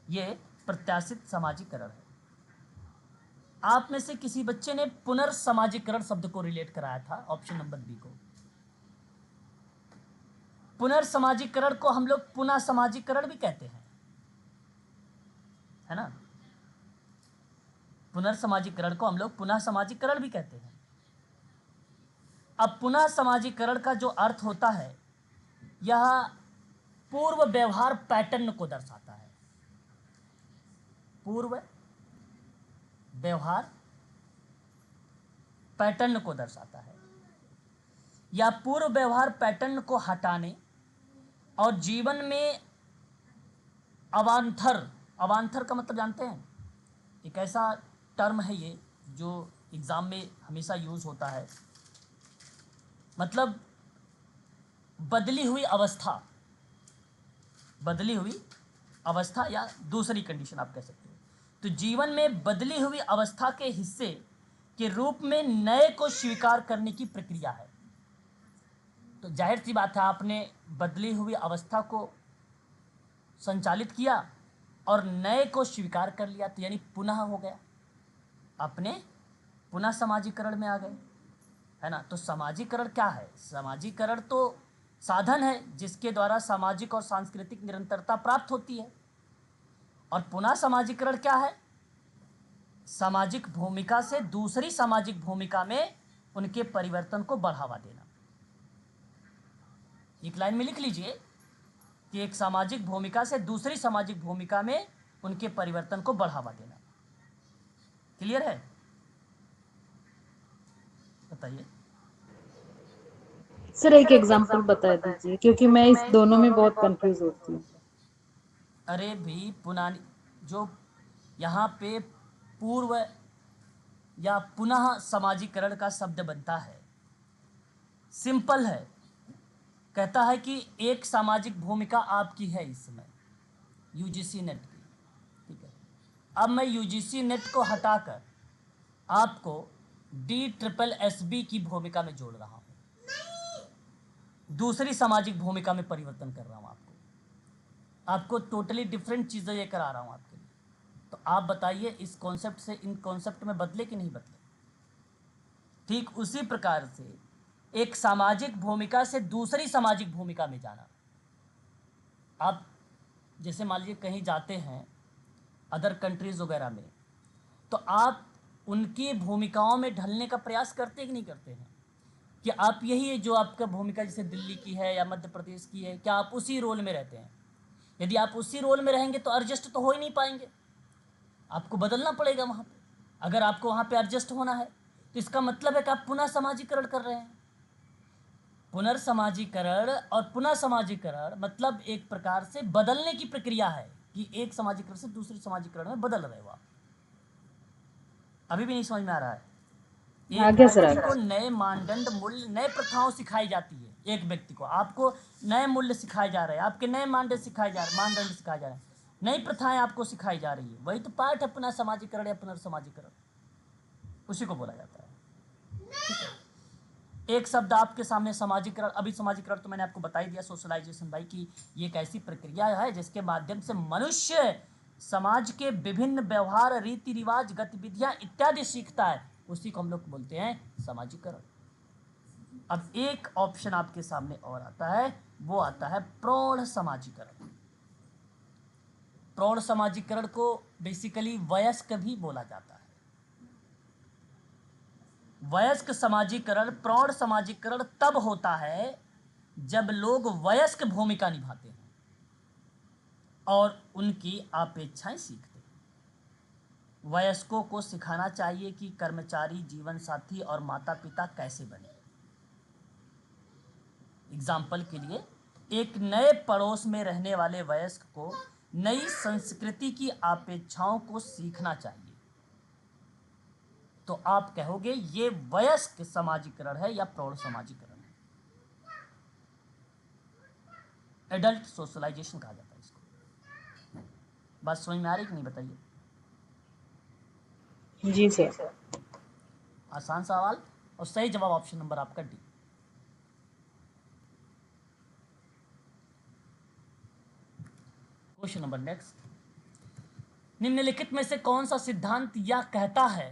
ये प्रत्याशित समाजीकरण है। आप में से किसी बच्चे ने पुनर्समाजीकरण शब्द को रिलेट कराया था, ऑप्शन नंबर बी को। पुनर्समाजीकरण को हम लोग पुनः समाजीकरण भी कहते हैं, है ना। पुनर्समाजीकरण को हम लोग पुनः समाजीकरण भी कहते हैं। अब पुनः समाजीकरण का जो अर्थ होता है, यह पूर्व व्यवहार पैटर्न को दर्शाता है। पूर्व व्यवहार पैटर्न को दर्शाता है, या पूर्व व्यवहार पैटर्न को हटाने और जीवन में अवांतर का मतलब जानते हैं? एक ऐसा टर्म है ये जो एग्ज़ाम में हमेशा यूज़ होता है, मतलब बदली हुई अवस्था, बदली हुई अवस्था या दूसरी कंडीशन आप कह सकते हो। तो जीवन में बदली हुई अवस्था के हिस्से के रूप में नए को स्वीकार करने की प्रक्रिया है। तो जाहिर सी बात है, आपने बदली हुई अवस्था को संचालित किया और नए को स्वीकार कर लिया, तो यानी पुनः हो गया, अपने पुनः समाजीकरण में आ गए, है ना। तो समाजीकरण क्या है? समाजीकरण तो साधन है जिसके द्वारा सामाजिक और सांस्कृतिक निरंतरता प्राप्त होती है। और पुनः समाजीकरण क्या है? सामाजिक भूमिका से दूसरी सामाजिक भूमिका में उनके परिवर्तन को बढ़ावा देना। एक लाइन में लिख लीजिए कि एक सामाजिक भूमिका से दूसरी सामाजिक भूमिका में उनके परिवर्तन को बढ़ावा देना। क्लियर है? बताइए। सर एक एग्जांपल बता दीजिए, क्योंकि मैं इस दोनों में बहुत कंफ्यूज होती हूँ। अरे भी पुरानी जो यहाँ पे पूर्व या पुनः समाजीकरण का शब्द बनता है, सिंपल है, कहता है कि एक सामाजिक भूमिका आपकी है इस समय यूजीसी नेट की, ठीक है। अब मैं यूजीसी नेट को हटाकर आपको DSSB की भूमिका में जोड़ रहा हूँ, दूसरी सामाजिक भूमिका में परिवर्तन कर रहा हूँ, आपको टोटली डिफरेंट चीज़ें ये करा रहा हूँ आपके लिए। तो आप बताइए, इस कॉन्सेप्ट से इन कॉन्सेप्ट में बदले कि नहीं बदले? ठीक उसी प्रकार से एक सामाजिक भूमिका से दूसरी सामाजिक भूमिका में जाना। आप जैसे मान लीजिए कहीं जाते हैं अदर कंट्रीज़ वगैरह में, तो आप उनकी भूमिकाओं में ढलने का प्रयास करते कि नहीं करते हैं? कि आप यही जो आपका भूमिका जैसे दिल्ली की है या मध्य प्रदेश की है, क्या आप उसी रोल में रहते हैं? यदि आप उसी रोल में रहेंगे तो एडजस्ट तो हो ही नहीं पाएंगे, आपको बदलना पड़ेगा वहाँ पे। अगर आपको वहाँ पे एडजस्ट होना है तो इसका मतलब है कि आप पुनः समाजीकरण कर रहे हैं। पुनर्समाजीकरण और पुनः समाजीकरण मतलब एक प्रकार से बदलने की प्रक्रिया है कि एक समाजीकरण से दूसरे समाजीकरण में बदल रहे हो आप। अभी भी नहीं समझ में आ रहा है? एक व्यक्ति को नए मानदंड, मूल्य, नए प्रथाओं सिखाई जाती है। एक व्यक्ति को आपको नए मूल्य सिखाए जा रहे हैं, आपके नए मानदंड सिखाए जा रहे हैं, नई प्रथाएं आपको सिखाई जा रही है। वही तो पार्ट है पुनः समाजीकरण या पुनर्समाजीकरण, उसी को बोला जाता है। एक शब्द आपके सामने समाजीकरण। अभी समाजीकरण तो मैंने आपको बता ही दिया, सोशलाइजेशन भाई, की ये एक ऐसी प्रक्रिया है जिसके माध्यम से मनुष्य समाज के विभिन्न व्यवहार, रीति रिवाज, गतिविधियां इत्यादि सीखता है, उसी को हम लोग बोलते हैं समाजीकरण। अब एक ऑप्शन आपके सामने और आता है, वो आता है प्रौढ़ समाजीकरण। प्रौढ़ समाजीकरण को बेसिकली वयस्क भी बोला जाता है। वयस्क समाजीकरण, प्रौढ़ समाजीकरण तब होता है जब लोग वयस्क भूमिका निभाते हैं और उनकी अपेक्षाएं सीखते हैं। वयस्कों को सिखाना चाहिए कि कर्मचारी, जीवन साथी और माता पिता कैसे बने। एग्जाम्पल के लिए, एक नए पड़ोस में रहने वाले वयस्क को नई संस्कृति की अपेक्षाओं को सीखना चाहिए। तो आप कहोगे ये वयस्क समाजीकरण है या प्रौढ़ समाजीकरण है? एडल्ट सोशलाइजेशन कहा जाता है इसको। बात समझ में आ रही कि नहीं, बताइए। जी सर। आसान सवाल और सही जवाब ऑप्शन नंबर आपका डी। क्वेश्चन नंबर नेक्स्ट, निम्नलिखित में से कौन सा सिद्धांत यह कहता है,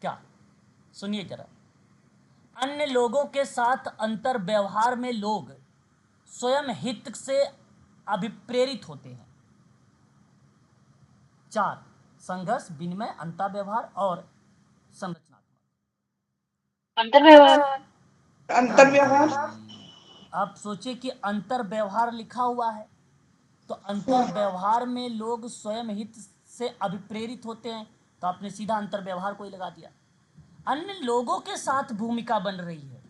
क्या सुनिए जरा, अन्य लोगों के साथ अंतर व्यवहार में लोग स्वयं हित से अभिप्रेरित होते हैं। 4 संघर्ष, विनिमय, अंतर व्यवहार और संरचनात्मक। अंतर व्यवहार। आप सोचिए कि अंतर व्यवहार लिखा हुआ है, तो अंतर व्यवहार में लोग स्वयं हित से अभिप्रेरित होते हैं, तो आपने सीधा अंतर व्यवहार को ही लगा दिया। अन्य लोगों के साथ भूमिका बन रही है,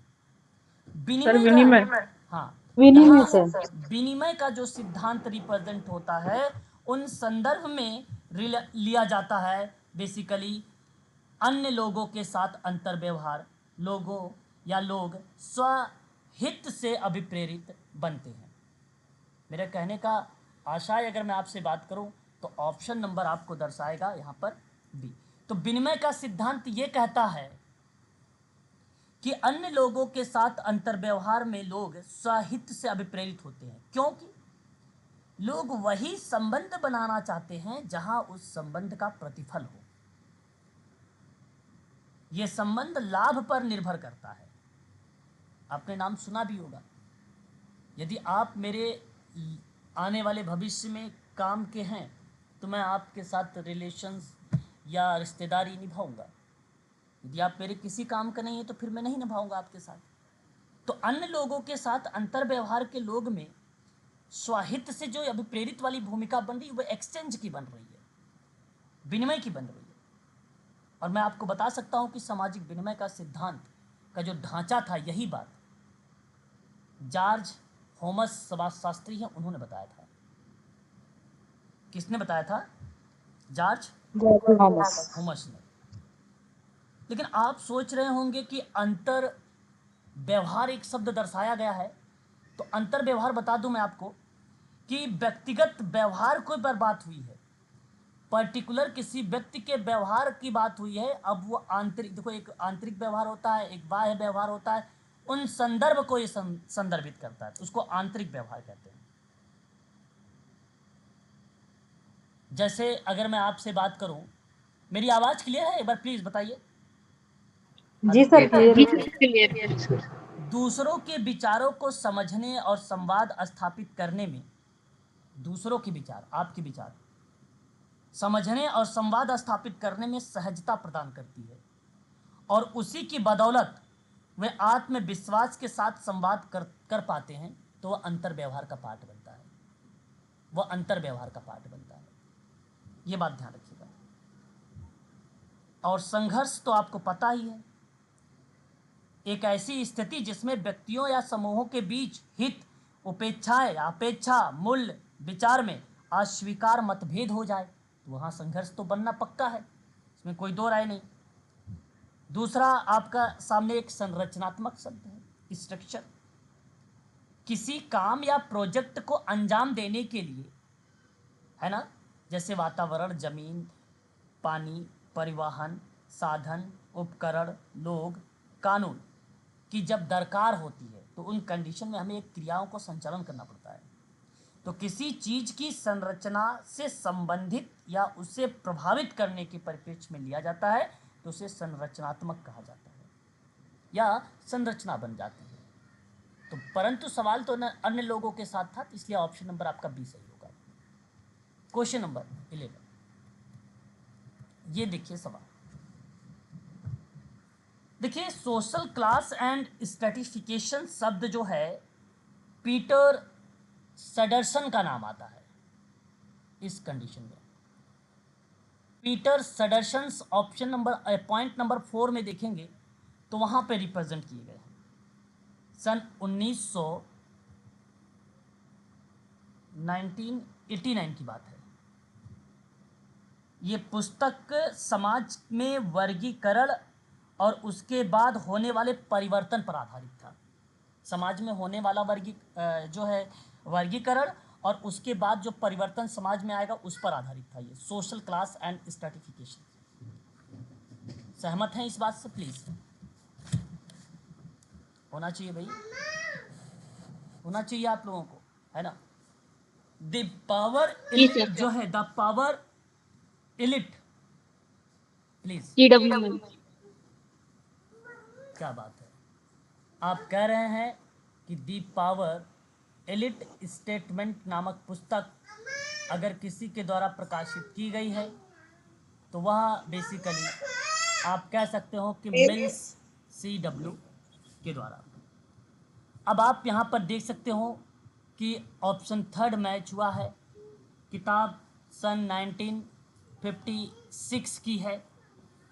विनिमय। हाँ, विनिमय सर। विनिमय का जो सिद्धांत रिप्रेजेंट होता है, उन संदर्भ में लिया जाता है बेसिकली अन्य लोगों के साथ अंतर व्यवहार, लोगों या लोग स्वहित से अभिप्रेरित बनते हैं। मेरे कहने का आशा है, अगर मैं आपसे बात करूं तो ऑप्शन नंबर आपको दर्शाएगा यहाँ पर बी। तो विनिमय का सिद्धांत ये कहता है कि अन्य लोगों के साथ अंतर्व्यवहार में लोग स्वहित से अभिप्रेरित होते हैं, क्योंकि लोग वही संबंध बनाना चाहते हैं जहां उस संबंध का प्रतिफल हो। यह संबंध लाभ पर निर्भर करता है। आपने नाम सुना भी होगा, यदि आप मेरे आने वाले भविष्य में काम के हैं तो मैं आपके साथ रिलेशंस या रिश्तेदारी निभाऊंगा। यदि आप मेरे किसी काम का नहीं है तो फिर मैं नहीं निभाऊंगा आपके साथ। तो अन्य लोगों के साथ अंतर व्यवहार के लोग में स्वाहित से जो अभिप्रेरित वाली भूमिका बन रही है, वह एक्सचेंज की बन रही है, विनिमय की बन रही है। और मैं आपको बता सकता हूं कि सामाजिक विनिमय का सिद्धांत का जो ढांचा था, यही बात जॉर्ज थॉमस समाजशास्त्री हैं, उन्होंने बताया था। किसने बताया था? जॉर्ज थॉमस ने। लेकिन आप सोच रहे होंगे कि अंतर व्यवहार एक शब्द दर्शाया गया है, तो अंतर व्यवहार बता दूं मैं आपको कि व्यक्तिगत व्यवहार को पर बात हुई है, पर्टिकुलर किसी व्यक्ति के व्यवहार की बात हुई है। अब वो आंतरिक, देखो एक आंतरिक व्यवहार होता है, एक बाह्य व्यवहार होता है, उन संदर्भ को ये संदर्भित करता है, उसको आंतरिक व्यवहार कहते हैं। जैसे अगर मैं आपसे बात करूं, मेरी आवाज क्लियर है? एक बार प्लीज बताइए। जी सर, क्लियर है। दूसरों के विचारों को समझने और संवाद स्थापित करने में, दूसरों के विचार, आपके विचार समझने और संवाद स्थापित करने में सहजता प्रदान करती है, और उसी की बदौलत वे आत्मविश्वास के साथ संवाद कर पाते हैं। तो वह अंतर व्यवहार का पार्ट बनता है, वह अंतर व्यवहार का पार्ट बनता है। ये बात ध्यान रखिएगा। और संघर्ष तो आपको पता ही है, एक ऐसी स्थिति जिसमें व्यक्तियों या समूहों के बीच हित, उपेक्षाएं, अपेक्षा, मूल्य, विचार में अस्वीकार मतभेद हो जाए, तो वहां संघर्ष तो बनना पक्का है, इसमें कोई दो राय नहीं। दूसरा आपका सामने एक संरचनात्मक शब्द है, स्ट्रक्चर। किसी काम या प्रोजेक्ट को अंजाम देने के लिए, है ना, जैसे वातावरण, जमीन, पानी, परिवहन, साधन, उपकरण, लोग, कानून की जब दरकार होती है, तो उन कंडीशन में हमें एक क्रियाओं को संचालन करना पड़ता है। तो किसी चीज की संरचना से संबंधित या उसे प्रभावित करने के परिप्रेक्ष्य में लिया जाता है तो उसे संरचनात्मक कहा जाता है या संरचना बन जाती है। तो परंतु सवाल तो अन्य लोगों के साथ था, इसलिए ऑप्शन नंबर आपका बी सही होगा। क्वेश्चन नंबर 11, ये देखिए सवाल। देखिए, सोशल क्लास एंड स्ट्रेटिफिकेशन शब्द जो है पीटर सडरसन का नाम आता है इस कंडीशन में। Peter Sanderson option number point number 4 में देखेंगे तो वहां पे रिप्रेजेंट किए गए हैं। सन 1989 की बात है। ये पुस्तक समाज में वर्गीकरण और उसके बाद होने वाले परिवर्तन पर आधारित था। समाज में होने वाला जो है वर्गीकरण और उसके बाद जो परिवर्तन समाज में आएगा उस पर आधारित था ये सोशल क्लास एंड स्ट्रेटिफिकेशन। सहमत हैं इस बात से? प्लीज होना चाहिए भाई, होना चाहिए आप लोगों को, है ना। द पावर एलिट जो है, द पावर एलिट, प्लीज। क्या बात है, आप कह रहे हैं कि दी पावर एलिट स्टेटमेंट नामक पुस्तक अगर किसी के द्वारा प्रकाशित की गई है तो वह बेसिकली आप कह सकते हो कि मिल्स CW के द्वारा। अब आप यहाँ पर देख सकते हो कि ऑप्शन 3 मैच हुआ है। किताब सन 1956 की है,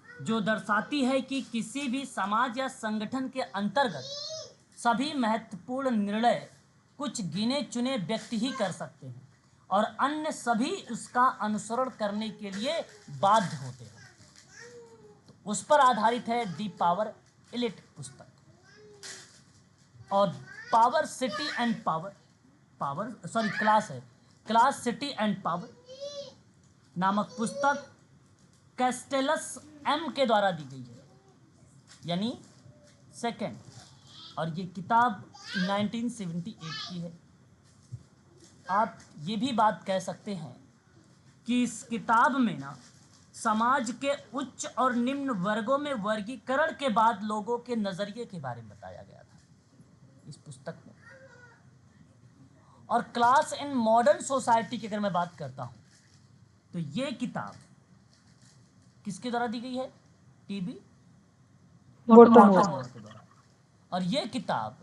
जो दर्शाती है कि किसी भी समाज या संगठन के अंतर्गत सभी महत्वपूर्ण निर्णय कुछ गिने चुने व्यक्ति ही कर सकते हैं और अन्य सभी उसका अनुसरण करने के लिए बाध्य होते हैं। तो उस पर आधारित है दी पावर इलिट पुस्तक। और पावर सिटी एंड क्लास है, क्लास सिटी एंड पावर नामक पुस्तक कैस्टेलस एम के द्वारा दी गई है, यानी सेकंड। और ये किताब 1978 की है। आप ये भी बात कह सकते हैं कि इस किताब में ना समाज के उच्च और निम्न वर्गों में वर्गीकरण के बाद लोगों के नजरिए के बारे में बताया गया था इस पुस्तक में। और क्लास इन मॉडर्न सोसाइटी की अगर मैं बात करता हूं तो ये किताब किसके द्वारा दी गई है? टीबी मोटोमोर के द्वारा। और ये किताब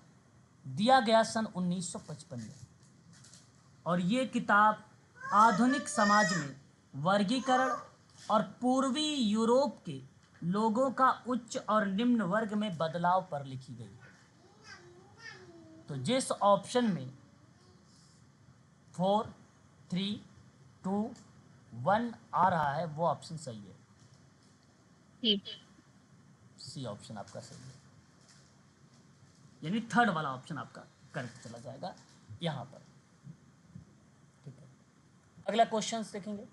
दिया गया सन 1955 में। और ये किताब आधुनिक समाज में वर्गीकरण और पूर्वी यूरोप के लोगों का उच्च और निम्न वर्ग में बदलाव पर लिखी गई है। तो जिस ऑप्शन में 4, 3, 2, 1 आ रहा है वो ऑप्शन सही है। सी ऑप्शन आपका सही है, यानी थर्ड वाला ऑप्शन आपका करेक्ट चला जाएगा यहां पर। ठीक है, अगला क्वेश्चन देखेंगे।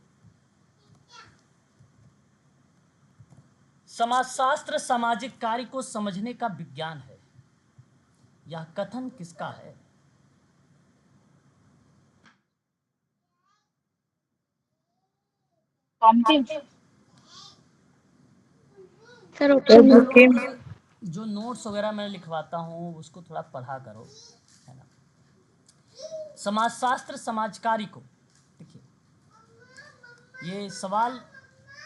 समाजशास्त्र सामाजिक कार्य को समझने का विज्ञान है। यह कथन किसका है? सर ऑप्शन जो नोट्स वगैरह मैं लिखवाता हूँ उसको थोड़ा पढ़ा करो, है ना। समाजशास्त्र समाज कार्य को, देखिए ये सवाल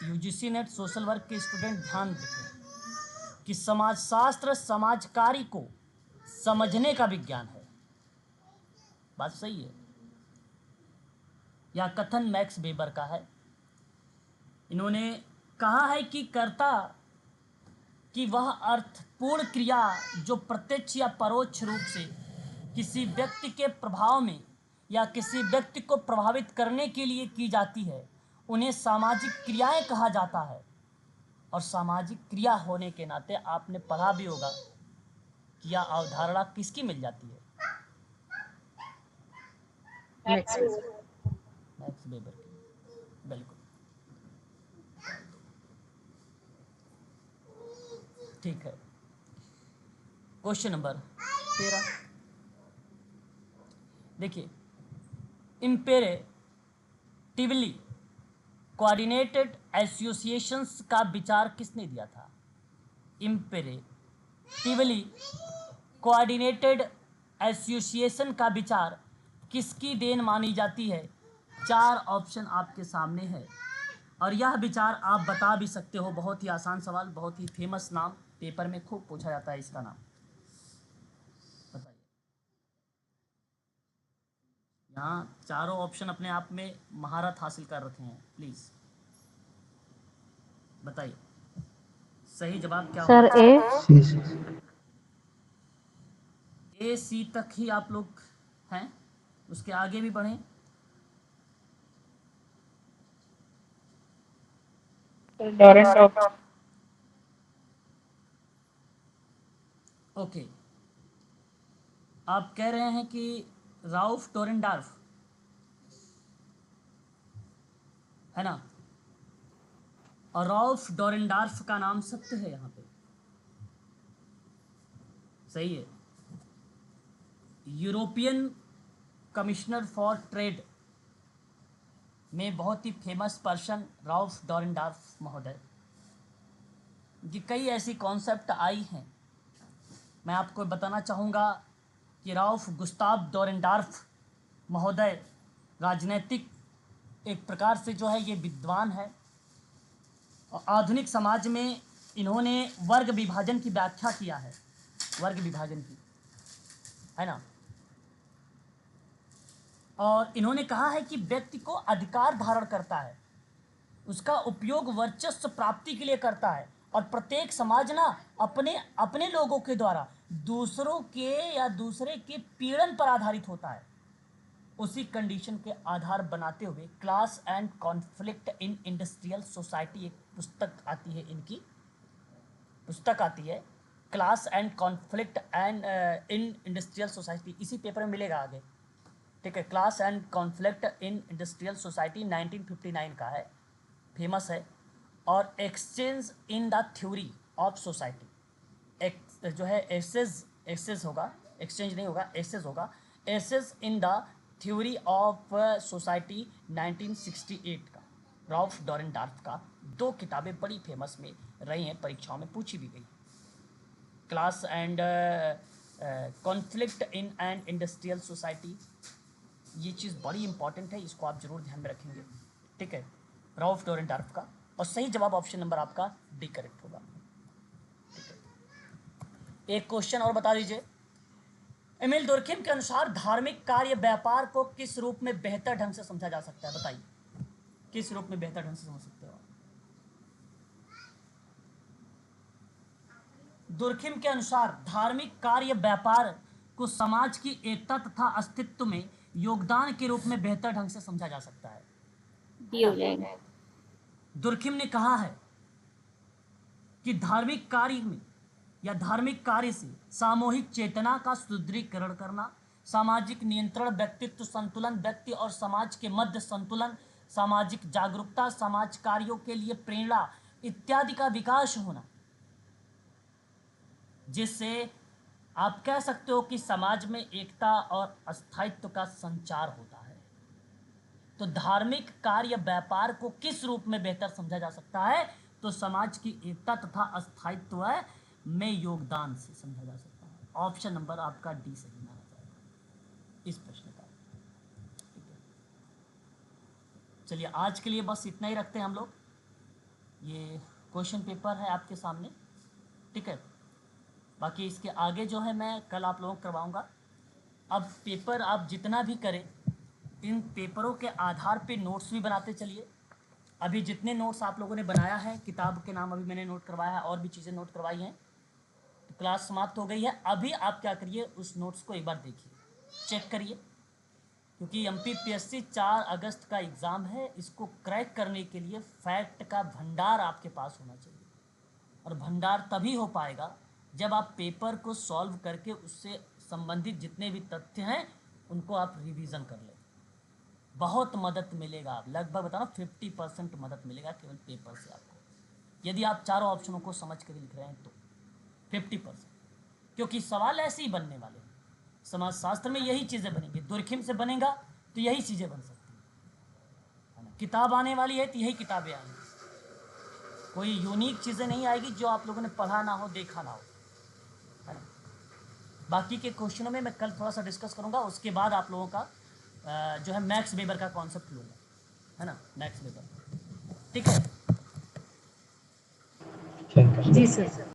यूजीसी नेट सोशल वर्क के स्टूडेंट ध्यान रखें कि समाजशास्त्र समाज कार्य को समझने का विज्ञान है। बात सही है। यह कथन मैक्स वेबर का है। इन्होंने कहा है कि कर्ता कि वह अर्थपूर्ण क्रिया जो प्रत्यक्ष या परोक्ष रूप से किसी व्यक्ति के प्रभाव में या किसी व्यक्ति को प्रभावित करने के लिए की जाती है उन्हें सामाजिक क्रियाएं कहा जाता है। और सामाजिक क्रिया होने के नाते आपने पढ़ा भी होगा कि यह अवधारणा किसकी मिल जाती है? मैक्स वेबर की। बिल्कुल ठीक है। क्वेश्चन नंबर 13 देखिए, इम्पेरेटिवली कोऑर्डिनेटेड एसोसिएशंस का विचार किसने दिया था? इम्पेरेटिवली कोऑर्डिनेटेड एसोसिएशन का विचार किसकी देन मानी जाती है? 4 ऑप्शन आपके सामने है और यह विचार आप बता भी सकते हो। बहुत ही आसान सवाल, बहुत ही फेमस नाम, पेपर में खूब पूछा जाता है इसका नाम। बताइए। यहाँ चारों ऑप्शन अपने आप में महारत हासिल कर रखे हैं। प्लीज बताइए सही जवाब क्या सर होगा? ए सी तक ही आप लोग हैं, उसके आगे भी बढ़ें। ओके, आप कह रहे हैं कि राउफ डोरेनडॉर्फ, है ना? और राउफ डोरेनडॉर्फ का नाम सत्य है यहाँ पे, सही है। यूरोपियन कमिश्नर फॉर ट्रेड में बहुत ही फेमस पर्सन राउफ डोरेनडॉर्फ महोदय की कई ऐसी कॉन्सेप्ट आई हैं। मैं आपको बताना चाहूँगा कि राउफ गुस्ताव डोरेनडॉर्फ महोदय राजनैतिक एक प्रकार से जो है ये विद्वान है और आधुनिक समाज में इन्होंने वर्ग विभाजन की व्याख्या किया है, वर्ग विभाजन की, है ना। और इन्होंने कहा है कि व्यक्ति को अधिकार धारण करता है, उसका उपयोग वर्चस्व प्राप्ति के लिए करता है और प्रत्येक समाज ना अपने अपने लोगों के द्वारा दूसरों के या दूसरे के पीड़न पर आधारित होता है। उसी कंडीशन के आधार बनाते हुए class and conflict in industrial society एक पुस्तक आती है इनकी, पुस्तक आती है class and conflict and in industrial society, इसी पेपर में मिलेगा आगे, ठीक है। Class and conflict in industrial society 1959 का है, फेमस है। और exchange in the theory of society, जो है एक्सेस होगा, एक्सचेंज नहीं होगा, एक्सेस होगा, access in the theory of society 1968 का, रॉल्फ डॉरेनडार्फ का। 2 किताबें बड़ी फेमस में रही हैं, परीक्षाओं में पूछी भी गई। Class and conflict in an industrial society, ये चीज़ बड़ी इंपॉर्टेंट है, इसको आप जरूर ध्यान में रखेंगे, ठीक है, रॉल्फ डॉरेनडार्फ का। और सही जवाब ऑप्शन नंबर आपका डी करेक्ट होगा, ठीक है। एक क्वेश्चन और बता दीजिए, एमिल दुर्खिम के अनुसार धार्मिक कार्य व्यापार को किस रूप में बेहतर ढंग से समझा जा सकता है, बताइए किस रूप में बेहतर ढंग से समझ सकते हो। दुर्खिम के अनुसार धार्मिक कार्य व्यापार को समाज की एकता तथा अस्तित्व में योगदान के रूप में बेहतर ढंग से समझा जा सकता है। डी हो जाएगा। दुर्खिम ने कहा है कि धार्मिक कार्य में या धार्मिक कार्य से सामूहिक चेतना का सुदृढ़ीकरण करना, सामाजिक नियंत्रण, व्यक्तित्व संतुलन, व्यक्ति और समाज के मध्य संतुलन, सामाजिक जागरूकता, समाज कार्यों के लिए प्रेरणा इत्यादि का विकास होना, जिससे आप कह सकते हो कि समाज में एकता और स्थायित्व का संचार होता है। तो धार्मिक कार्य व्यापार को किस रूप में बेहतर समझा जा सकता है, तो समाज की एकता तथा स्थायित्व में योगदान से समझा जा सकता है। ऑप्शन नंबर आपका डी सही माना जाएगा इस प्रश्न का, ठीक है। चलिए आज के लिए बस इतना ही रखते हैं हम लोग, ये क्वेश्चन पेपर है आपके सामने, ठीक है। बाकी इसके आगे जो है मैं कल आप लोगों को करवाऊंगा। अब पेपर आप जितना भी करें, इन पेपरों के आधार पे नोट्स भी बनाते चलिए। अभी जितने नोट्स आप लोगों ने बनाया है, किताब के नाम अभी मैंने नोट करवाया है और भी चीज़ें नोट करवाई हैं, तो क्लास समाप्त हो गई है। अभी आप क्या करिए, उस नोट्स को एक बार देखिए, चेक करिए, क्योंकि MPPSC 4 अगस्त का एग्ज़ाम है। इसको क्रैक करने के लिए फैक्ट का भंडार आपके पास होना चाहिए, और भंडार तभी हो पाएगा जब आप पेपर को सॉल्व करके उससे संबंधित जितने भी तथ्य हैं उनको आप रिवीजन कर लें। बहुत मदद मिलेगा, आप लगभग बता रहा हूँ 50% मदद मिलेगा केवल पेपर से आपको, यदि आप चारों ऑप्शनों को समझ कर लिख रहे हैं तो 50%, क्योंकि सवाल ऐसे ही बनने वाले हैं। समाजशास्त्र में यही चीज़ें बनेंगी, दुर्खिम से बनेगा तो यही चीज़ें बन सकती है ना। किताब आने वाली है तो यही किताबें आएंगी, कोई यूनिक चीज़ें नहीं आएगी जो आप लोगों ने पढ़ा ना हो, देखा ना हो, है ना। बाकी के क्वेश्चनों में मैं कल थोड़ा सा डिस्कस करूंगा, उसके बाद आप लोगों का जो है मैक्स वेबर का कॉन्सेप्ट लूँगा, है ना, मैक्स वेबर, ठीक है। जी सर।